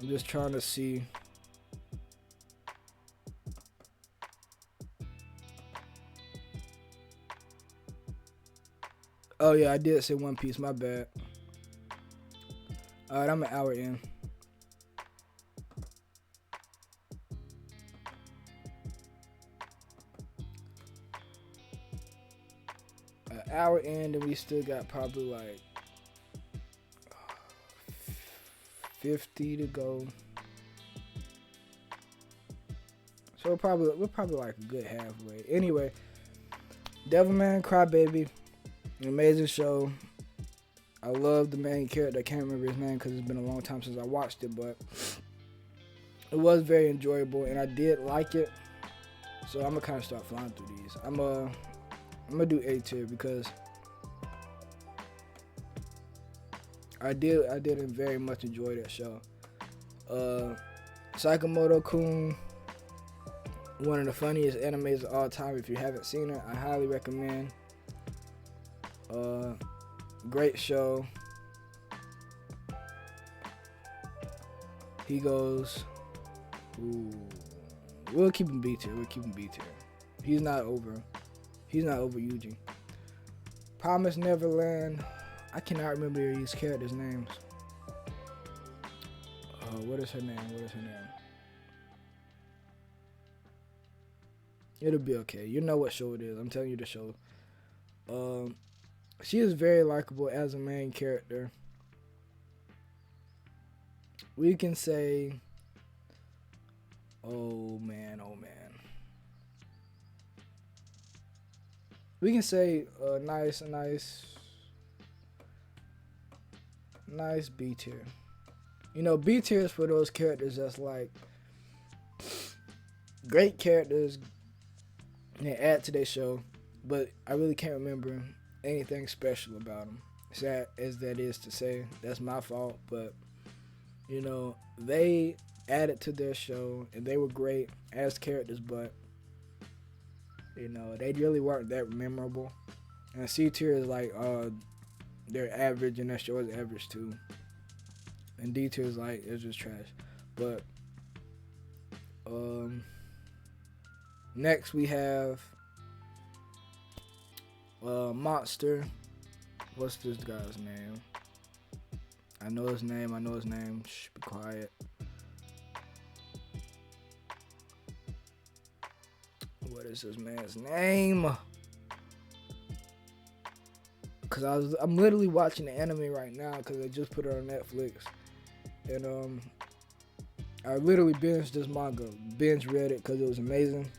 [SPEAKER 1] I'm just trying to see. Oh yeah, I did say One Piece, my bad. Alright, I'm an hour in. An hour in, and we still got probably like 50 to go. So we're probably like a good halfway. Anyway, Devilman Crybaby, an amazing show. I love the main character. I can't remember his name because it's been a long time since I watched it, but it was very enjoyable and I did like it. So I'm gonna kind of start flying through these. I'm gonna do A tier because I did very much enjoy that show. Sakamoto-kun, one of the funniest animes of all time. If you haven't seen it, I highly recommend. Great show. He goes, ooh, we'll keep him B tier. He's not over Yuji. Promise Neverland. I cannot remember these characters' names. What is her name? It'll be okay. You know what show it is. I'm telling you the show. She is very likable as a main character. We can say, oh man. We can say nice B tier. You know, B tier is for those characters that's like great characters and add to their show, but I really can't remember anything special about them. Sad as that is to say, that's my fault, but you know, they added to their show and they were great as characters, but you know, they really weren't that memorable. And C tier is like they're average, and that show is average too. And D tier is like it's just trash. But next we have Monster. What's this guy's name? I know his name. Shh, be quiet. What is this man's name? Cause I'm literally watching the anime right now because they just put it on Netflix, and I literally binged this manga, read it because it was amazing.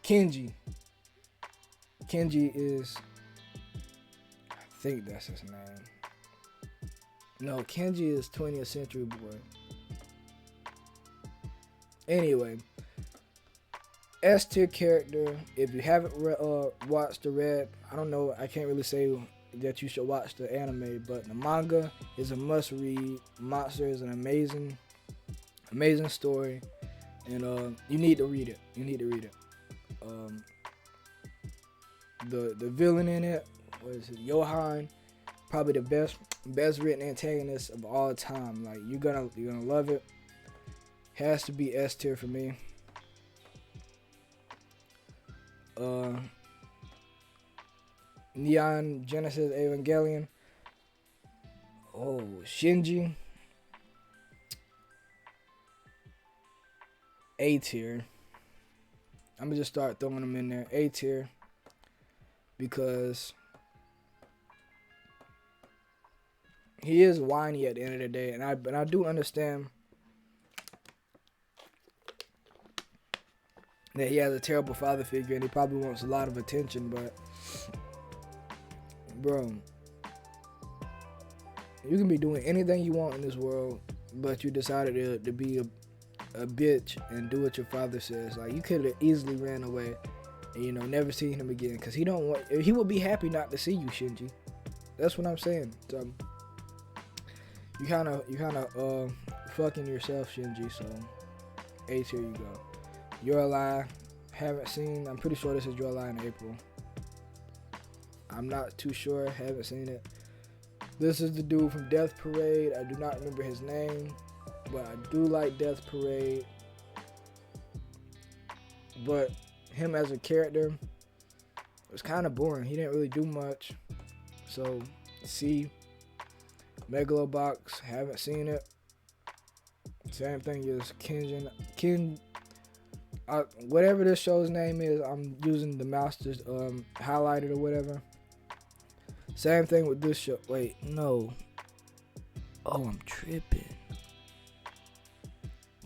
[SPEAKER 1] Kenji is, I think that's his name. No, Kenji is 20th Century Boy. Anyway, S tier character. If you haven't watched the red, I don't know. I can't really say that you should watch the anime, but the manga is a must read. Monster is an amazing story, and you need to read it. The villain in it was Johan, probably the best written antagonist of all time. Like you're gonna love it. Has to be S tier for me. Neon Genesis Evangelion. Oh, Shinji. A tier. I'm gonna just start throwing them in there. A tier. Because he is whiny at the end of the day, and I do understand that he has a terrible father figure and he probably wants a lot of attention, but bro, you can be doing anything you want in this world, but you decided to be a bitch and do what your father says. Like you could have easily ran away and never seen him again, because he would be happy not to see you, Shinji. That's what I'm saying. So you kind of fucking yourself, Shinji. So A tier you go. Your Lie, haven't seen. I'm pretty sure this is Your Lie in April. I'm not too sure, haven't seen it. This is the dude from Death Parade. I do not remember his name, but I do like Death Parade. But him as a character was kind of boring. He didn't really do much. So, C. Megalobox, haven't seen it. Same thing as whatever this show's name is, I'm using the master's highlighted or whatever. Same thing with this show. Wait, no. Oh, I'm tripping.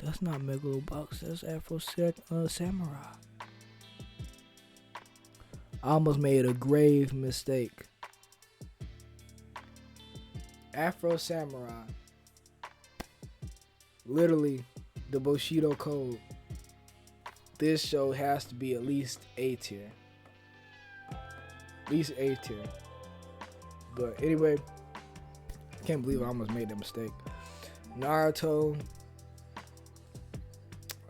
[SPEAKER 1] That's not Megalobox. That's Afro Samurai. I almost made a grave mistake. Afro Samurai. Literally, the Bushido Code. This show has to be at least A tier. At least A tier. But anyway, I can't believe I almost made that mistake. Naruto.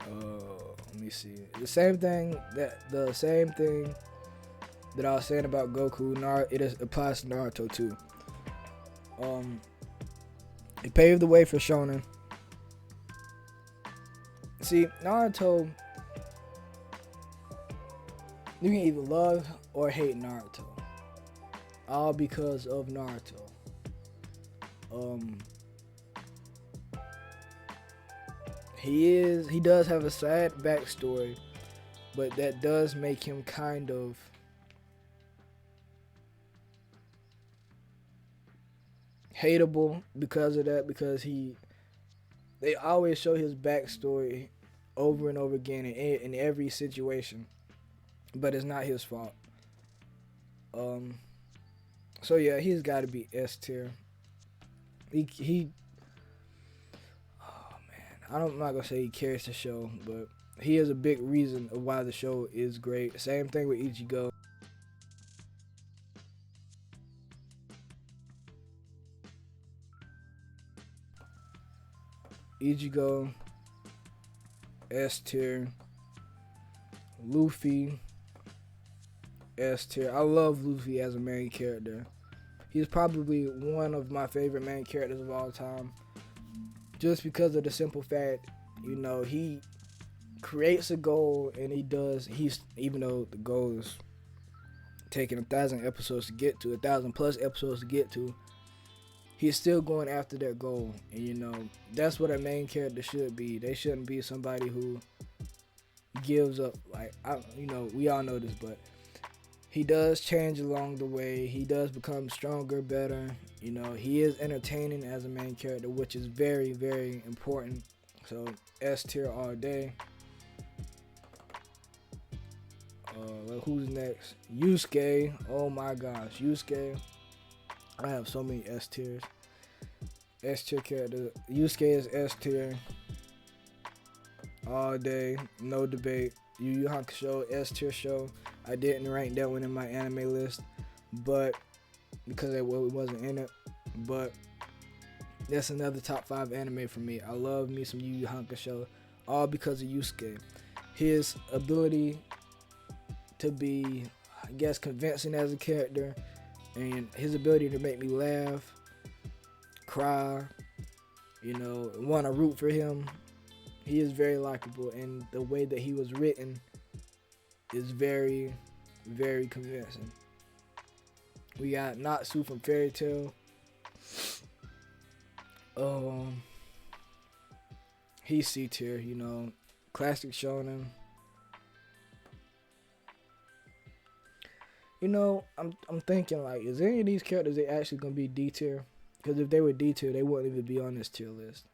[SPEAKER 1] Let me see. The same thing that I was saying about Goku. It applies to Naruto too. It paved the way for shonen. See, Naruto, you can either love or hate Naruto, all because of Naruto. He does have a sad backstory, but that does make him kind of hateable because of that, because they always show his backstory over and over again in every situation, but it's not his fault. So yeah, he's got to be S tier. He oh man, I'm not gonna say he carries the show, but he is a big reason of why the show is great. Same thing with Ichigo. S tier. Luffy, S tier. I love Luffy as a main character. He's probably one of my favorite main characters of all time. Just because of the simple fact, he creates a goal and he's even though the goal is taking 1,000 episodes to get to, 1,000 plus episodes to get to, he's still going after that goal. And that's what a main character should be. They shouldn't be somebody who gives up. We all know this, but he does change along the way. He does become stronger, better. He is entertaining as a main character, which is very, very important. So S tier all day. Who's next? Yusuke. Oh my gosh, Yusuke. I have so many S tiers. S tier character. Yusuke is S tier. All day, no debate. Yu Yu Hakusho, S tier show. I didn't rank that one in my anime list, but because it wasn't in it. But that's another top 5 anime for me. I love me some Yu Yu Hakusho, all because of Yusuke. His ability to be, I guess, convincing as a character, and his ability to make me laugh, cry, want to root for him. He is very likable, and the way that he was written is very, very convincing. We got Natsu from Fairy Tail. He's C tier, classic shonen. I'm thinking, like, is any of these characters they actually gonna be D tier? Because if they were D tier, they wouldn't even be on this tier list.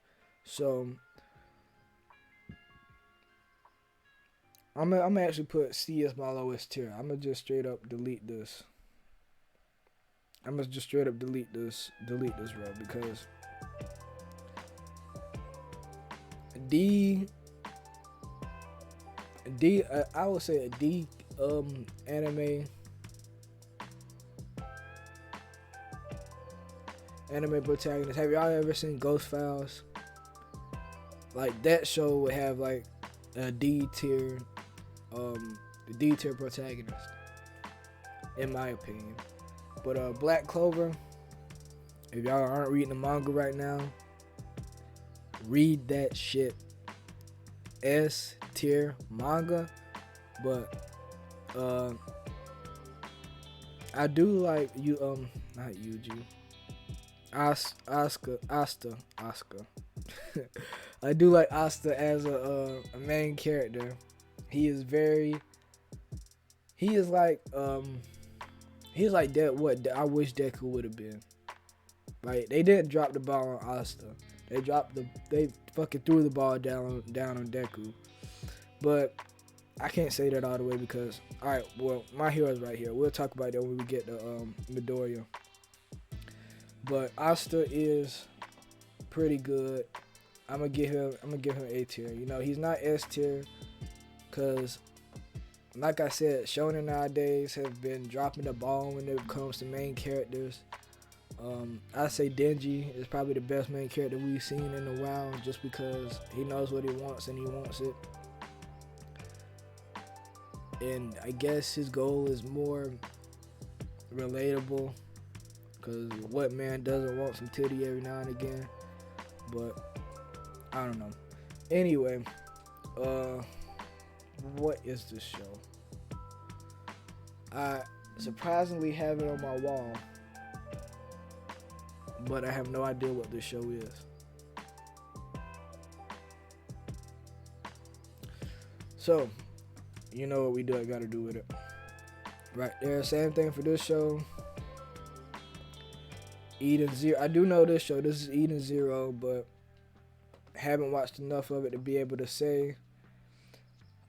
[SPEAKER 1] So I'm gonna actually put C as my lowest tier. I'm gonna just straight up delete this. Delete this row, because I would say a D anime protagonist. Have y'all ever seen Ghost Files? Like, that show would have like a D tier protagonist, in my opinion. But Black Clover, if y'all aren't reading the manga right now, read that shit. S tier manga. But I do like not Yuji. Asta. I do like Asta as a main character. He's like that. What I wish Deku would have been. Like, they didn't drop the ball on Asta. They fucking threw the ball down on Deku. But I can't say that all the way because, alright, well, my hero's right here. We'll talk about that when we get to Midoriya. But Asta is pretty good. I'm gonna give him A tier. He's not S tier because, like I said, shonen nowadays have been dropping the ball when it comes to main characters. I say Denji is probably the best main character we've seen in a while, just because he knows what he wants and he wants it. And I guess his goal is more relatable, because what man doesn't want some titty every now and again? But I don't know. Anyway, what is this show? I surprisingly have it on my wall, but I have no idea what this show is. So, you know what we gotta do with it. Right there, same thing for this show. Eden Zero. I do know this show. This is Eden Zero, but haven't watched enough of it to be able to say.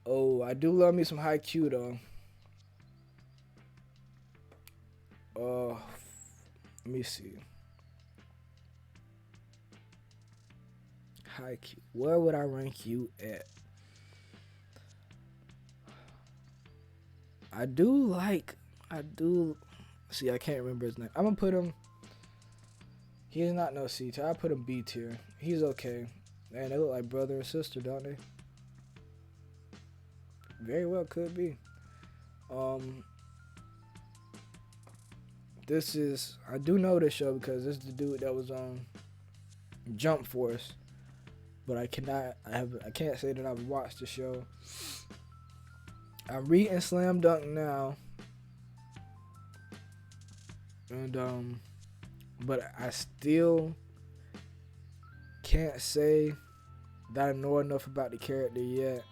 [SPEAKER 1] Oh, I do love me some Haikyuu though. Let me see. Haikyuu. Where would I rank you at? I do see, I can't remember his name. I'm gonna put him. He's not no C tier. I put him B tier. He's okay. Man, they look like brother and sister, don't they? Very well could be. I do know this show because this is the dude that was on Jump Force, but I can't say that I've watched the show. I'm reading Slam Dunk now, and but I still can't say that I know enough about the character yet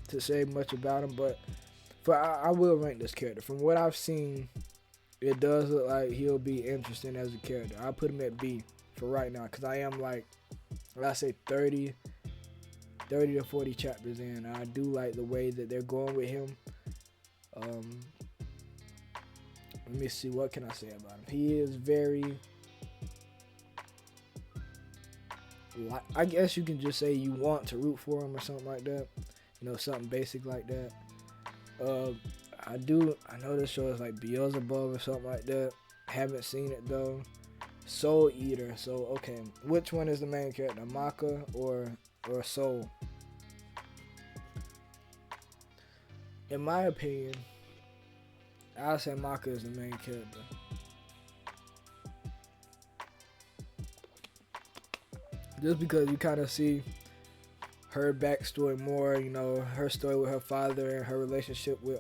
[SPEAKER 1] to say much about him. But I will rank this character. From what I've seen, it does look like he'll be interesting as a character. I'll put him at B for right now because I am like I say 30 to 40 chapters in. I do like the way that they're going with him. Let me see, what can I say about him? He is very, I guess you can just say you want to root for him or something like that. You know, something basic like that. I know this show is like Beelzebub or something like that. Haven't seen it though. Soul Eater. So okay, which one is the main character, Maka or Soul? In my opinion, I'll say Maka is the main character. Just because you kind of see her backstory more, you know, her story with her father and her relationship with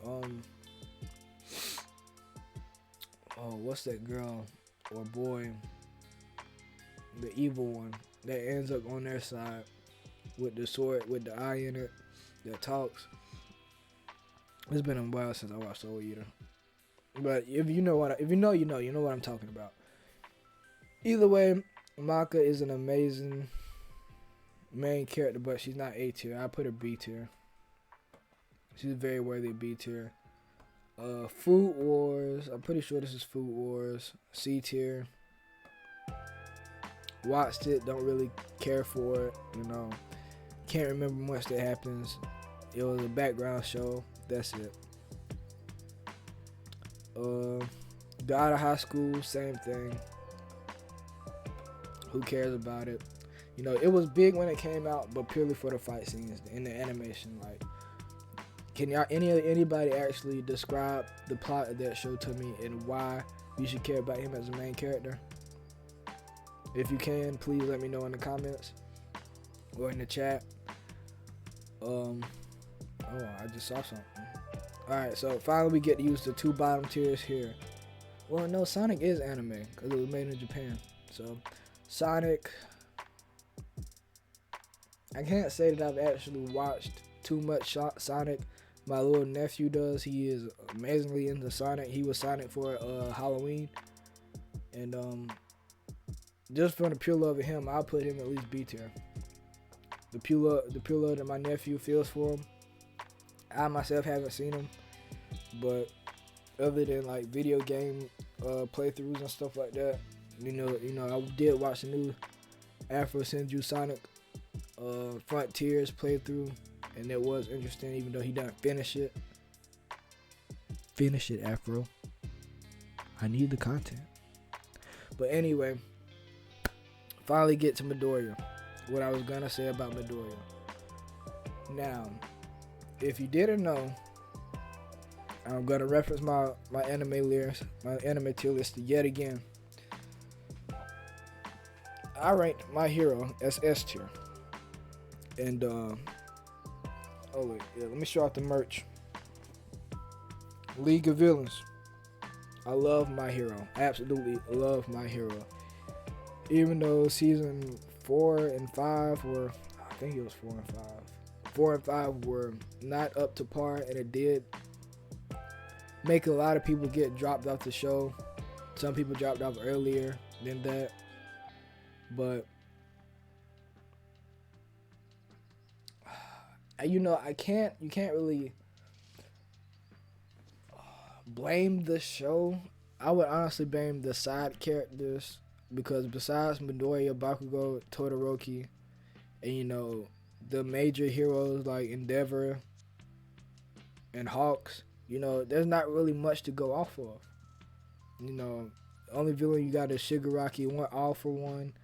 [SPEAKER 1] what's that girl or boy, the evil one that ends up on their side with the sword with the eye in it that talks. It's been a while since I watched Soul Eater, but if you know what I'm talking about. Either way, Maka is an amazing main character, but she's not A tier. I put her B tier. She's very worthy of B tier. Food Wars. I'm pretty sure this is Food Wars. C tier. Watched it. Don't really care for it. You know, can't remember much that happens. It was a background show. That's it. Got out of high school. Same thing. Who cares about it? You know, it was big when it came out, but purely for the fight scenes and the animation. Like, can y'all anybody actually describe the plot of that show to me and why you should care about him as a main character? If you can, please let me know in the comments or in the chat. I just saw something. Alright, so finally we get to use the two bottom tiers here. Well, no, Sonic is anime because it was made in Japan. So, Sonic, I can't say that I've actually watched too much Sonic. My little nephew does. He is amazingly into Sonic. He was Sonic for Halloween. And just from the pure love of him, I'll put him at least B tier. The pure love that my nephew feels for him. I myself haven't seen him, but other than like video game playthroughs and stuff like that, you know, I did watch the new Afro Senju Sonic Frontiers playthrough, and it was interesting, even though he didn't finish it. Finish it, Afro. I need the content. But anyway, finally get to Midoriya. What I was gonna say about Midoriya. Now, if you didn't know, I'm gonna reference my anime lyrics, my anime tier list yet again. I ranked my hero as S tier. And let me show out the merch. League of Villains. I love my hero. Absolutely love my hero. Even though season 4 and 5 were, I think it was 4 and 5. 4 and 5 were not up to par, and it did make a lot of people get dropped off the show. Some people dropped off earlier than that. But you know, you can't really blame the show. I would honestly blame the side characters, because besides Midoriya, Bakugo, Todoroki, and you know, the major heroes like Endeavor and Hawks, you know, there's not really much to go off of. You know, the only villain you got is Shigaraki. One All For One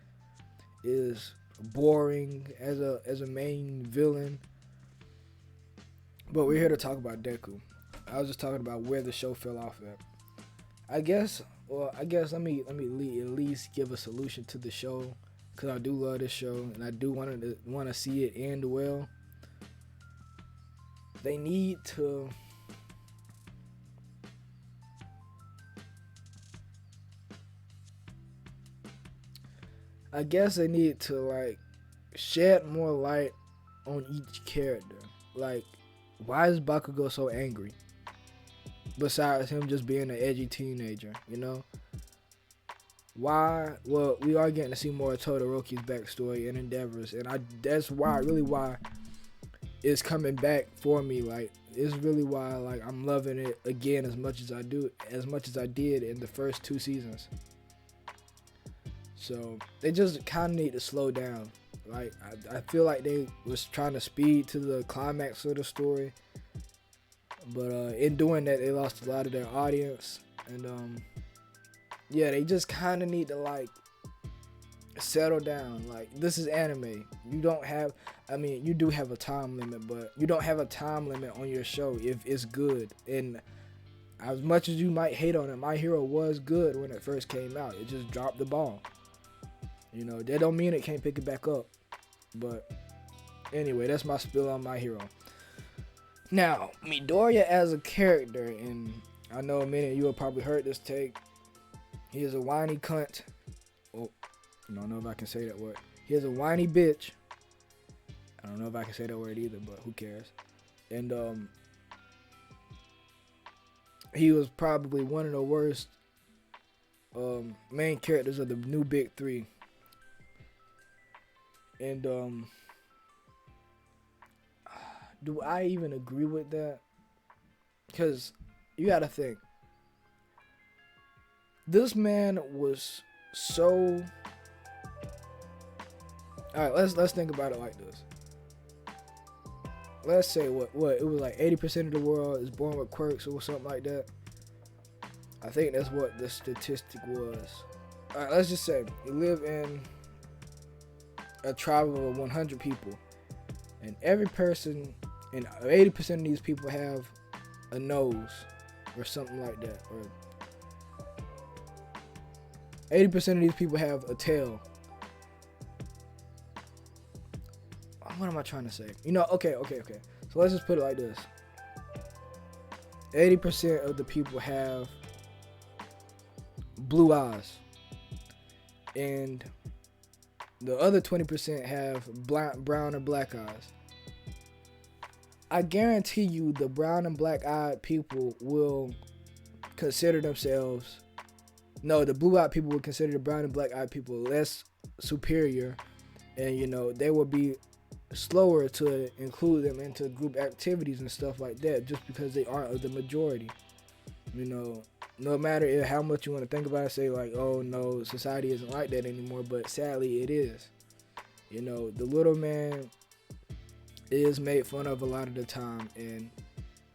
[SPEAKER 1] is boring as a main villain. But we're here to talk about Deku. I was just talking about where the show fell off at. I guess. Well, I guess at least give a solution to the show, cause I do love this show and I do want to see it end well. They need to. I guess they need to like shed more light on each character. Like, why is Bakugo so angry? Besides him just being an edgy teenager, you know? Why? Well, we are getting to see more of Todoroki's backstory and endeavors, and that's why, really why it's coming back for me. Like, it's really why, like, I'm loving it again as much as I did in the first 2 seasons. So they just kind of need to slow down. Like, I feel like they was trying to speed to the climax of the story, but in doing that, they lost a lot of their audience, and yeah, they just kind of need to like settle down. Like, this is anime. You don't have, I mean, you do have a time limit, but you don't have a time limit on your show if it's good. And as much as you might hate on it, My Hero was good when it first came out. It just dropped the ball. You know, that don't mean it can't pick it back up. But anyway, that's my spill on My Hero. Now, Midoriya as a character, and I know many of you have probably heard this take. He is a whiny cunt. Oh, I don't know if I can say that word. He is a whiny bitch. I don't know if I can say that word either, but who cares? And he was probably one of the worst main characters of the new big three. And do I even agree with that? Because you gotta think. This man was so. All right, let's think about it like this. Let's say what it was like 80% of the world is born with quirks or something like that. I think that's what the statistic was. All right, let's just say you live in a tribe of 100 people, and every person, and 80% of these people have a nose or something like that, or 80% of these people have a tail. What am I trying to say? You know, okay. So let's just put it like this. 80% of the people have blue eyes. And the other 20% have brown or black eyes. I guarantee you the brown and black eyed people will consider themselves, no, the blue eyed people will consider the brown and black eyed people less superior, and you know, they will be slower to include them into group activities and stuff like that, just because they aren't the majority. You know, no matter how much you want to think about it, say like, oh no, society isn't like that anymore, but sadly it is. You know, the little man is made fun of a lot of the time, and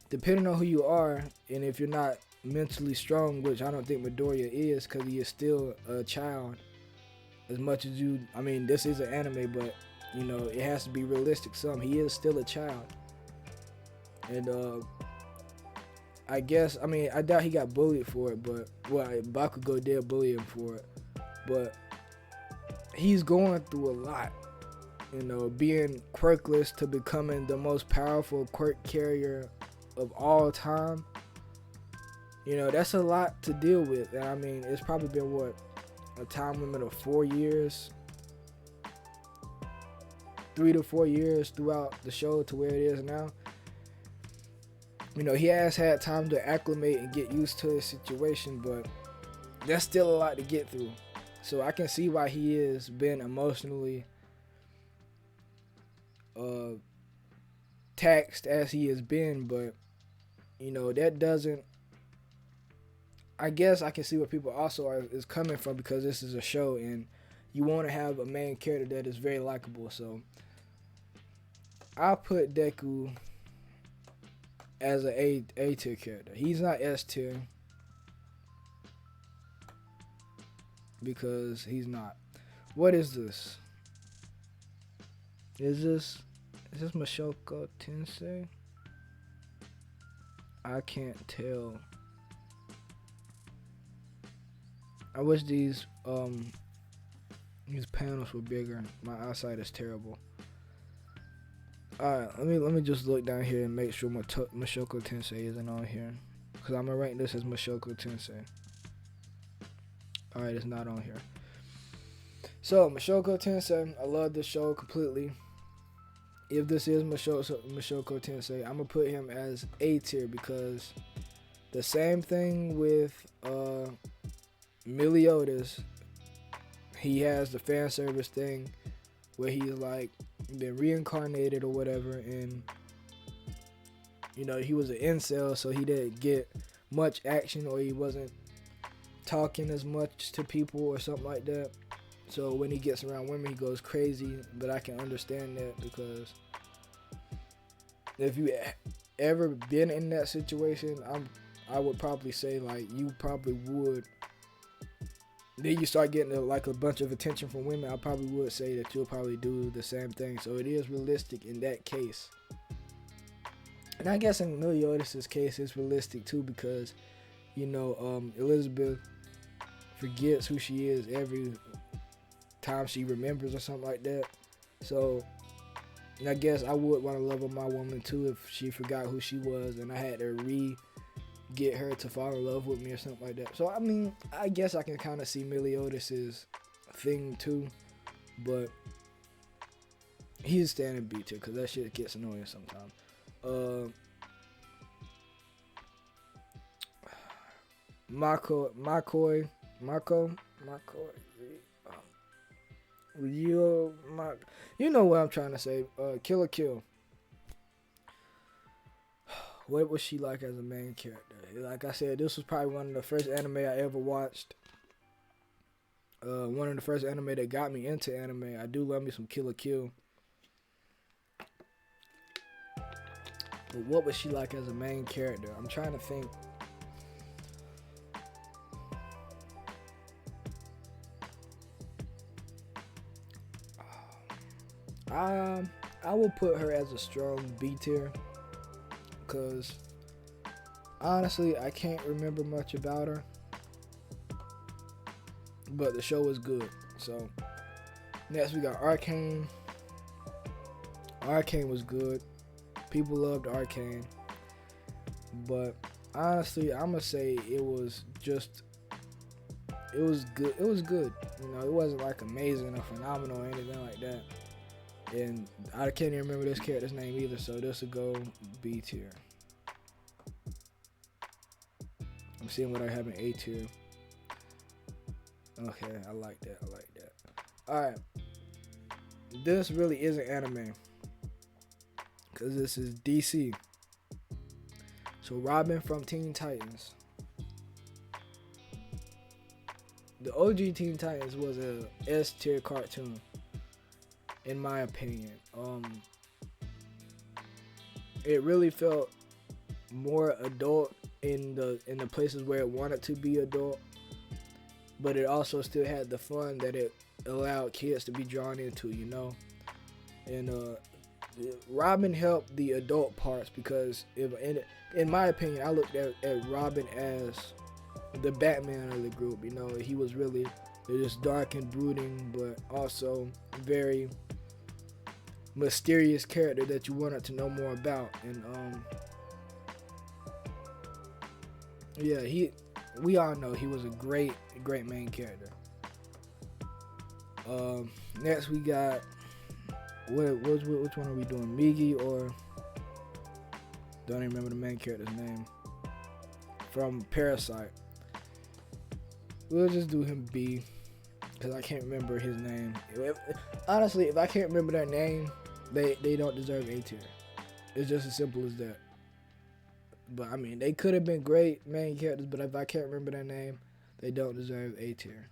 [SPEAKER 1] depending on who you are, and if you're not mentally strong, which I don't think Midoriya is, because he is still a child, as much as you, I mean, this is an anime, but you know, it has to be realistic. He is still a child. And I guess, I mean, I doubt he got bullied for it, but, well, Bakugo did bully him for it. But he's going through a lot. You know, being quirkless to becoming the most powerful quirk carrier of all time. You know, that's a lot to deal with. And I mean, it's probably been, a time limit of 4 years. 3 to 4 years throughout the show to where it is now. You know, he has had time to acclimate and get used to his situation, but that's still a lot to get through. So I can see why he has been emotionally taxed as he has been, but you know, that doesn't, I guess I can see where people also is coming from, because this is a show and you want to have a main character that is very likable. So I'll put Deku as an A tier character. He's not S tier, because he's not. What is this? Is this Mashoko Tensei? I can't tell. I wish these panels were bigger. My eyesight is terrible. Alright, let me just look down here and make sure Mashoko Tensei isn't on here. Because I'm going to rank this as Mashoko Tensei. Alright, it's not on here. So, Mashoko Tensei, I love this show completely. If this is Mashoko Tensei, I'm going to put him as A tier because the same thing with Meliodas. He has the fan service thing where he's like been reincarnated or whatever, and you know he was an incel, so he didn't get much action, or he wasn't talking as much to people or something like that. So when he gets around women, he goes crazy. But I can understand that because if you ever been in that situation, I would probably say like you probably would. Then you start getting like a bunch of attention from women. I probably would say that you'll probably do the same thing. So it is realistic in that case. And I guess in Meliodas' case, it's realistic too because, you know, Elizabeth forgets who she is every time she remembers or something like that. So I guess I would want to love on my woman too if she forgot who she was and I had to get her to fall in love with me or something like that. So I mean, I guess I can kind of see Meliodas' thing too, but he's standing B tier because that shit gets annoying sometimes. Mako, you know what I'm trying to say. Kill la Kill. What was she like as a main character? Like I said, this was probably one of the first anime I ever watched. One of the first anime that got me into anime. I do love me some Kill la Kill. But what was she like as a main character? I'm trying to think. I will put her as a strong B tier. Because honestly, I can't remember much about her. But the show was good. So next we got Arcane. Arcane was good. People loved Arcane. But honestly, I'm going to say it was good. It was good. You know, it wasn't like amazing or phenomenal or anything like that. And I can't even remember this character's name either, so this will go B tier. I'm seeing what I have in A tier. Okay, I like that. Alright. This really isn't anime. Because this is DC. So Robin from Teen Titans. The OG Teen Titans was a S tier cartoon, in my opinion. It really felt more adult in the places where it wanted to be adult, but it also still had the fun that it allowed kids to be drawn into, you know. And Robin helped the adult parts because in my opinion, I looked at Robin as the Batman of the group. You know, he was really just dark and brooding, but also very mysterious character that you wanted to know more about. And we all know he was a great main character. Next we got which one are we doing? Migi or don't even remember the main character's name from Parasite. We'll just do him B because I can't remember his name. Honestly, if I can't remember their name, they don't deserve A tier. It's just as simple as that. But I mean, they could have been great main characters, but if I can't remember their name, they don't deserve A tier,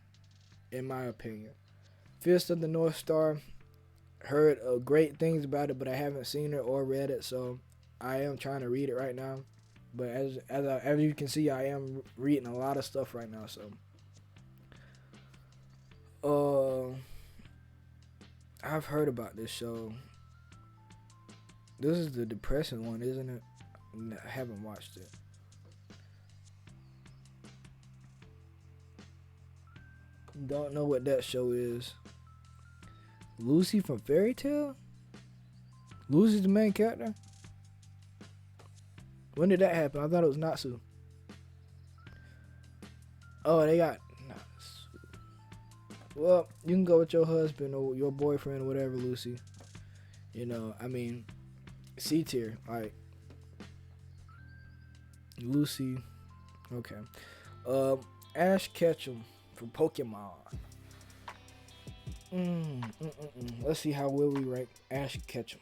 [SPEAKER 1] in my opinion. Fist of the North Star, heard great things about it, but I haven't seen it or read it, so I am trying to read it right now. But as you can see, I am reading a lot of stuff right now, so. I've heard about this show. This is the depressing one, isn't it? No, I haven't watched it. Don't know what that show is. Lucy from Fairy Tale? Lucy's the main character? When did that happen? I thought it was Natsu. Oh, they got Natsu. Well, you can go with your husband or your boyfriend or whatever, Lucy. You know, I mean, C tier. Alright. Lucy. Okay. Ash Ketchum from Pokemon. Let's see how well we rank Ash Ketchum.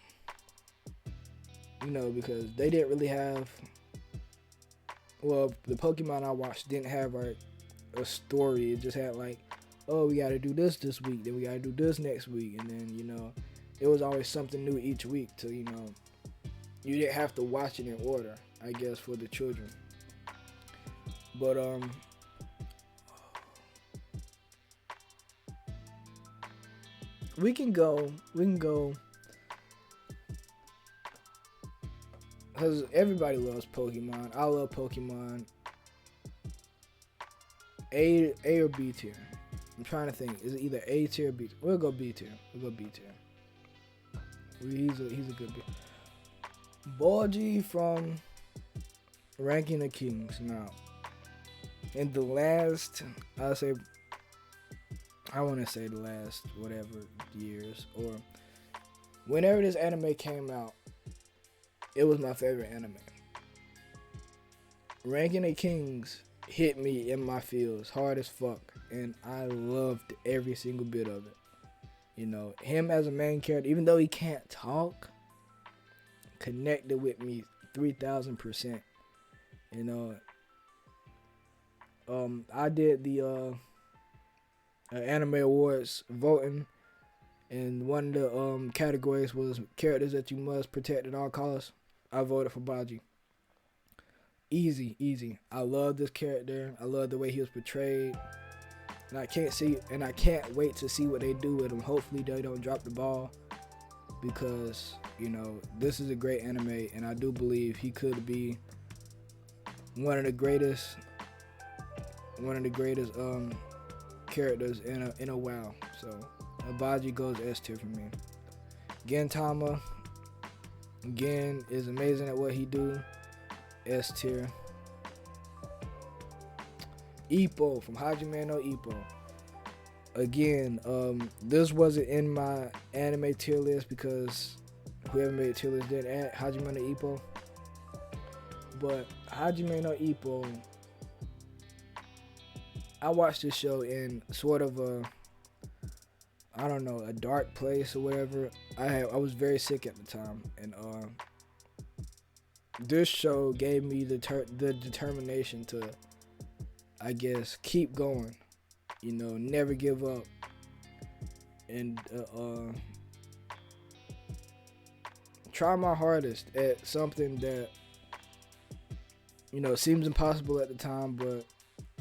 [SPEAKER 1] You know, because they didn't really have. Well, the Pokemon I watched didn't have like a story. It just had like, oh, we got to do this week, then we got to do this next week, and then, you know, it was always something new each week. To, you know, you didn't have to watch it in order, I guess, for the children. But we can go because everybody loves Pokemon. I love Pokemon. A or B tier. I'm trying to think. Is it either A tier or B tier? We'll go B tier. He's a good B. Balji from Ranking the Kings. Now, in the last, I want to say the last whatever years, or whenever this anime came out, it was my favorite anime. Ranking the Kings hit me in my feels hard as fuck, and I loved every single bit of it. You know, him as a main character, even though he can't talk, connected with me 3,000%. You know, I did the Anime Awards voting, and one of the categories was characters that you must protect at all costs. I voted for Baji. Easy. I love this character. I love the way he was portrayed. And I can't wait to see what they do with him. Hopefully they don't drop the ball, because, you know, this is a great anime, and I do believe he could be one of the greatest characters in a while. So Baji goes S tier for me. Gintama, again, is amazing at what he do. S tier. Ippo from Hajime no Ippo. Again, this wasn't in my anime tier list because whoever made a tier list didn't add Hajime no Ippo. But Hajime no Ippo, I watched this show in sort of a dark place or whatever. I was very sick at the time, and this show gave me the determination to, I guess, keep going. You know, never give up, and try my hardest at something that, you know, seems impossible at the time, but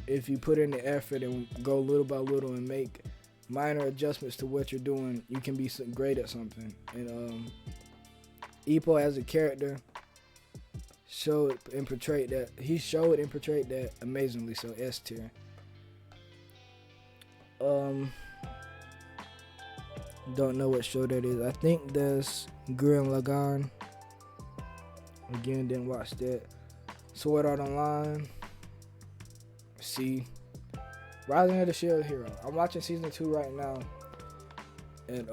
[SPEAKER 1] if you put in the effort and go little by little and make minor adjustments to what you're doing, you can be great at something. And Ippo as a character showed and portrayed that amazingly. So S tier. Don't know what show that is. I think that's Gurren Lagann. Again, didn't watch that. Sword Art Online. C. Rising of the Shield Hero. I'm watching season 2 right now, and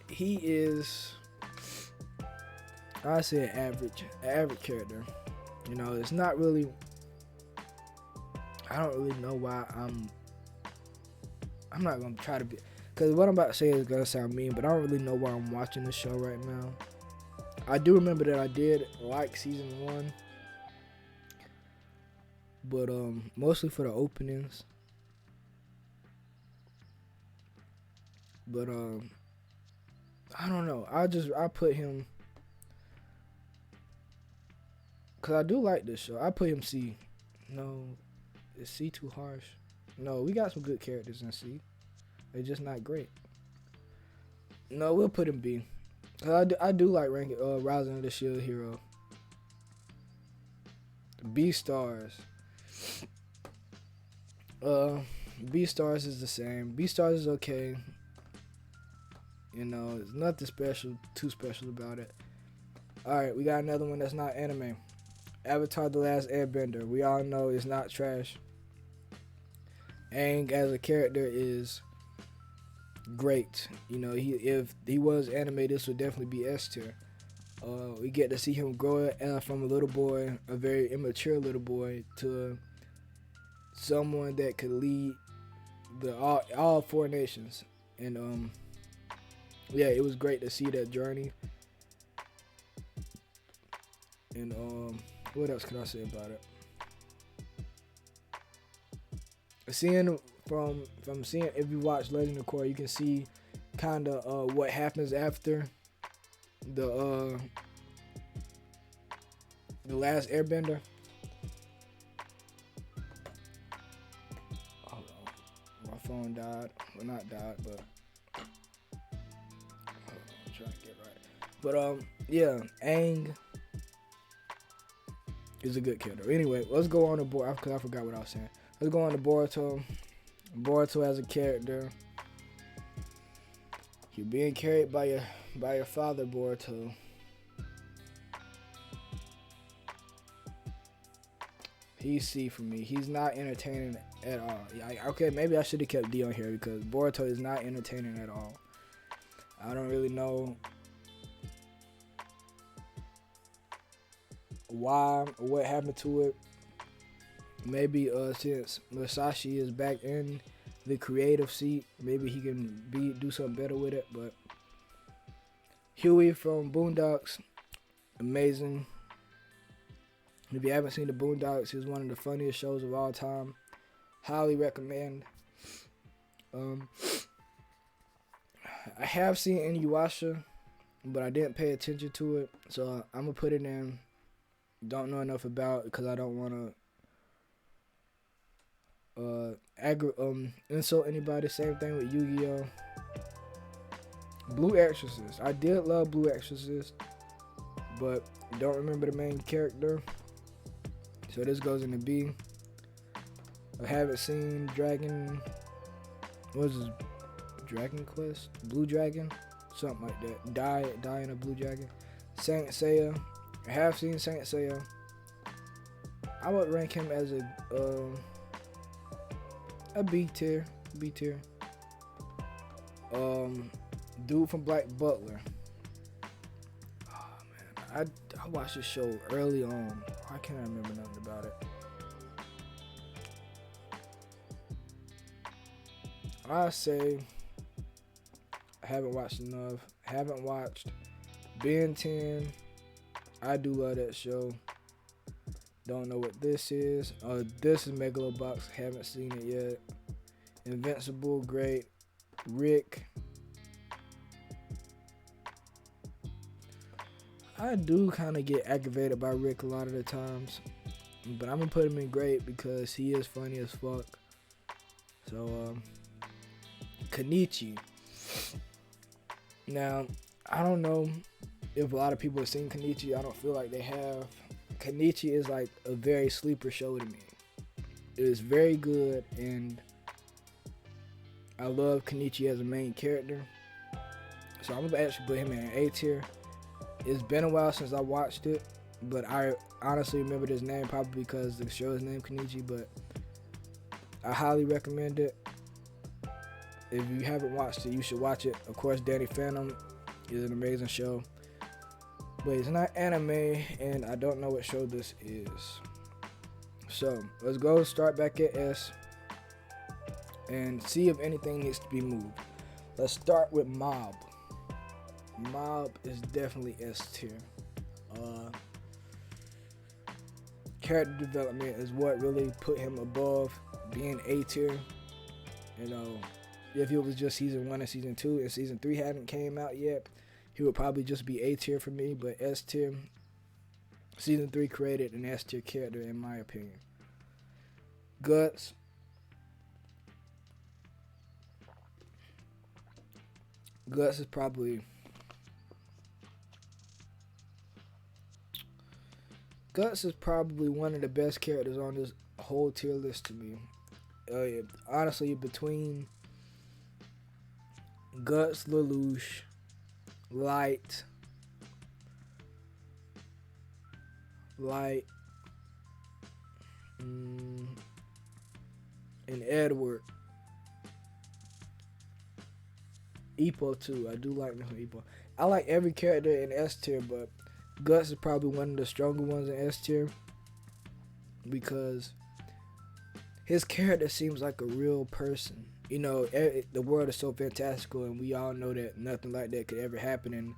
[SPEAKER 1] he is, I say, an average character. You know, it's not really. I don't really know why I'm not gonna try to be, because what I'm about to say is gonna sound mean, but I don't really know why I'm watching this show right now. I do remember that I did like season 1, but mostly for the openings. But I don't know. I put him, because I do like this show. I put him C. No, is C too harsh? No, we got some good characters in C. They're just not great. No, we'll put him B. I do like Rising of the Shield Hero. B stars. Uh, B stars is the same. B stars is okay. You know, there's nothing too special about it. Alright, we got another one that's not anime. Avatar: The Last Airbender. We all know it's not trash. Aang as a character is great. You know, if he was anime, this would definitely be S tier. We get to see him grow from a little boy, a very immature little boy, to someone that could lead all four nations. And yeah, it was great to see that journey. And what else can I say about it? Seeing from seeing, if you watch Legend of Korra, you can see kind of what happens after the last Airbender. Hold on, my phone died. Well, not died, but I'm trying to get right. But yeah, Aang is a good character. Anyway, let's go on to Boruto, because I forgot what I was saying. Let's go on to Boruto. Boruto as a character. You're being carried by your father, Boruto. He's C for me. He's not entertaining at all. Okay, maybe I should have kept D on here, because Boruto is not entertaining at all. I don't really know why or what happened to it. Maybe since Musashi is back in the creative seat, maybe he can do something better with it. But Huey from Boondocks, amazing. If you haven't seen the Boondocks, it's one of the funniest shows of all time. Highly recommend. I have seen Inuyasha, but I didn't pay attention to it, so I'm gonna put it in. Don't know enough about it because I don't want to insult anybody. Same thing with Yu-Gi-Oh! Blue Exorcist. I did love Blue Exorcist, but don't remember the main character. So this goes into B. I haven't seen Dragon. What is this? Dragon Quest? Blue Dragon? Something like that. Die in a Blue Dragon. Saint Seiya. I have seen Saint Seiya. I would rank him as a B tier. Dude from Black Butler. Oh man, I watched this show early on. I can't remember nothing about it. I say I haven't watched enough. Haven't watched Ben 10. I do love that show. Don't know what this is. This is Megalobox. Haven't seen it yet. Invincible, great. Rick. I do kind of get aggravated by Rick a lot of the times, but I'm gonna put him in great because he is funny as fuck. So, Kenichi. Now, I don't know if a lot of people have seen Kenichi. I don't feel like they have. Kenichi is like a very sleeper show to me. It is very good, and I love Kenichi as a main character. So I'm gonna actually put him in A tier. It's been a while since I watched it, but I honestly remember his name probably because the show is named Kenichi, but I highly recommend it. If you haven't watched it, you should watch it. Of course, Danny Phantom is an amazing show, but it's not anime, and I don't know what show this is. So let's go start back at S and see if anything needs to be moved. Let's start with Mob. Mob is definitely S tier. Character development is what really put him above being A tier. You know, if it was just season 1 and season 2 and season 3 hadn't came out yet, he would probably just be A tier for me. But S tier, season 3 created an S tier character in my opinion. Guts. Guts is probably Guts is probably one of the best characters on this whole tier list to me. Honestly, between Guts, Lelouch, Light, and Edward. Epo too. I do like me some Epo. I like every character in S tier, but Guts is probably one of the stronger ones in S tier because his character seems like a real person. You know, the world is so fantastical, and we all know that nothing like that could ever happen in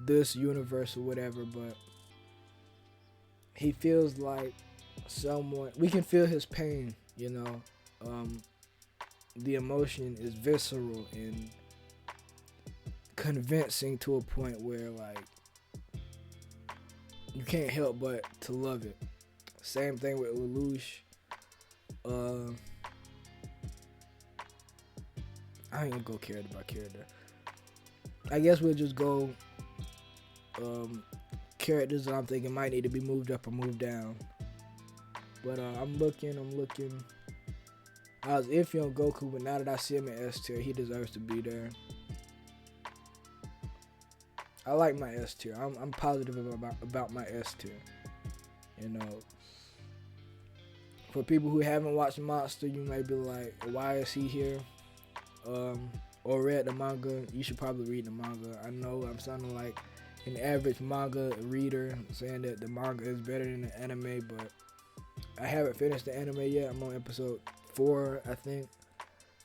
[SPEAKER 1] this universe or whatever. But he feels like someone. We can feel his pain. You know, the emotion is visceral and convincing to a point where like you can't help but to love it. Same thing with Lelouch. I ain't gonna go character by character. I guess we'll just go characters that I'm thinking might need to be moved up or moved down. But I'm looking. I was iffy on Goku, but now that I see him in S tier, he deserves to be there. I like my S tier. I'm positive about my S tier. You know, for people who haven't watched Monster, you may be like, why is he here? Or read the manga. You should probably read the manga. I know I'm sounding like an average manga reader saying that the manga is better than the anime, but I haven't finished the anime yet. I'm on episode 4, I think.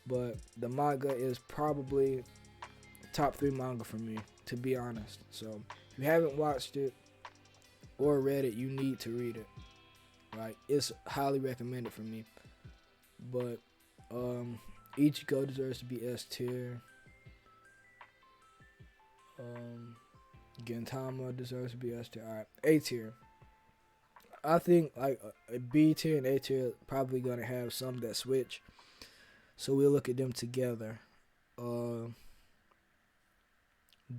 [SPEAKER 1] But the manga is probably top 3 manga for me, to be honest. So if you haven't watched it or read it, you need to read it. Like, it's highly recommended for me. But Ichigo deserves to be S tier. Gintama deserves to be S tier. Alright, A tier. I think like a B tier and A tier probably gonna have some that switch. So we'll look at them together.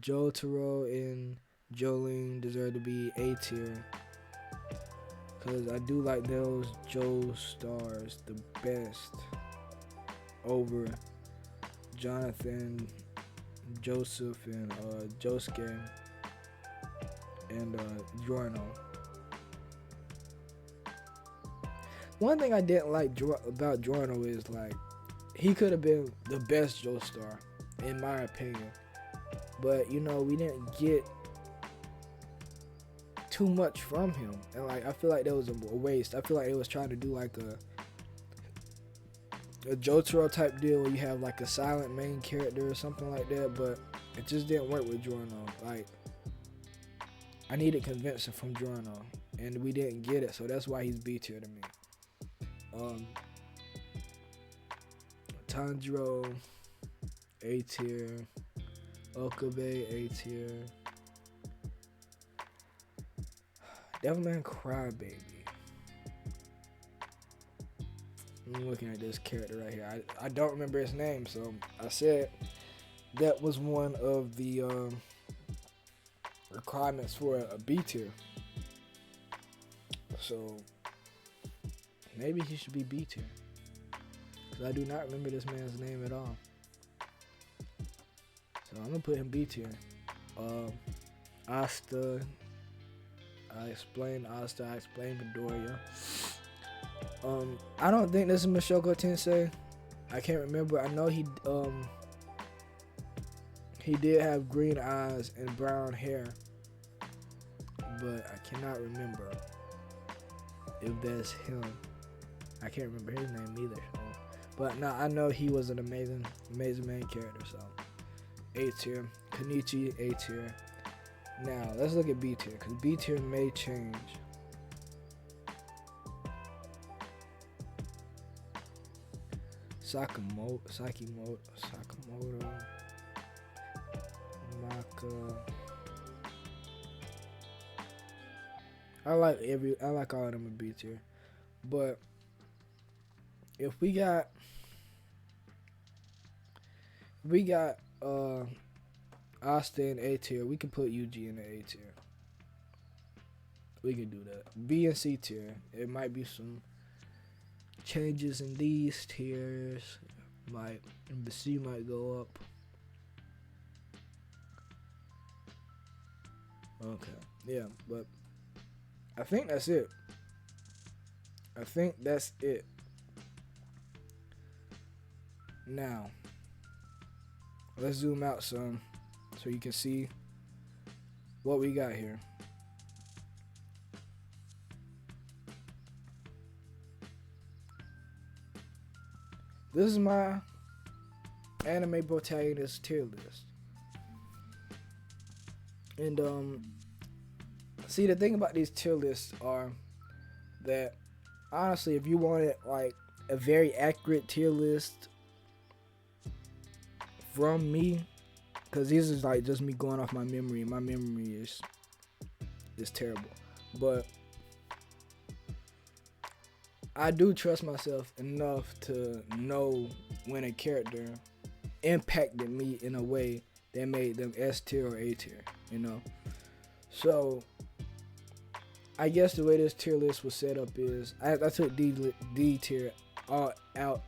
[SPEAKER 1] Jotaro and Jolene deserve to be A tier. Because I do like those Joestars the best over Jonathan, Joseph, and Josuke, and Giorno. One thing I didn't like about Giorno is like he could have been the best Joestar in my opinion, but you know we didn't get too much from him, and like I feel like that was a waste. I feel like it was trying to do like a Jotaro type deal where you have like a silent main character or something like that, but it just didn't work with Giorno. Like I needed convincing from Giorno, and we didn't get it, so that's why he's B tier to me. Tanjiro, A tier. Okabe, A tier. Devilman Crybaby. I'm looking at this character right here. I don't remember his name, so I said that was one of the requirements for a B tier. So maybe he should be B tier. Because I do not remember this man's name at all. So I'm going to put him B tier. Asta. I explained Asta. I explained Midoriya. I don't think this is Mashoko Tensei. I can't remember. I know he did have green eyes and brown hair. But I cannot remember if that's him. I can't remember his name either. So. But no, I know he was an amazing main character. So A tier. Kenichi, A tier. Now let's look at B tier, because B tier may change. Sakamoto, Maka. I like all of them in B tier. But if we got Asta in A tier, we can put Yuji in the A tier. We can do that. B and C tier. It might be some changes in these tiers. Might the C might go up. Okay. Yeah, but I think that's it. I think that's it. Now, let's zoom out some so you can see what we got here. This is my anime protagonist tier list. And see, the thing about these tier lists are that honestly, if you wanted like a very accurate tier list from me, because these is like just me going off my memory. My memory is terrible, but I do trust myself enough to know when a character impacted me in a way that made them S tier or A tier, you know. So I guess the way this tier list was set up is I took D tier all out.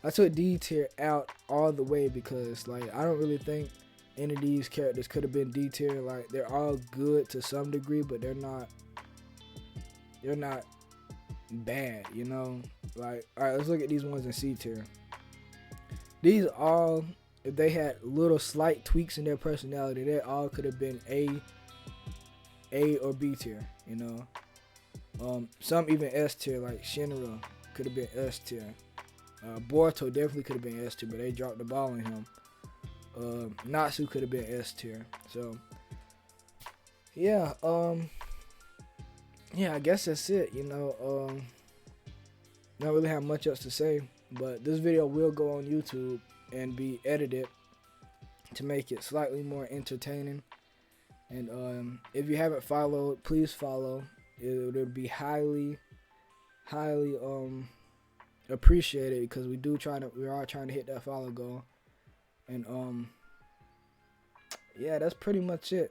[SPEAKER 1] I took D tier out all the way because like I don't really think any of these characters could have been D tier. Like they're all good to some degree, but they're not bad, you know. Like alright, let's look at these ones in C tier. These all, if they had little slight tweaks in their personality, they all could have been A or B tier, you know. Some even S tier, like Shinra could have been S tier. Boruto definitely could have been S tier, but they dropped the ball on him. Natsu could have been S tier. So yeah, I guess that's it, you know. Not really have much else to say, but this video will go on YouTube and be edited to make it slightly more entertaining. And if you haven't followed, please follow. It would be highly appreciated because we are trying to hit that follow goal. And yeah, that's pretty much it.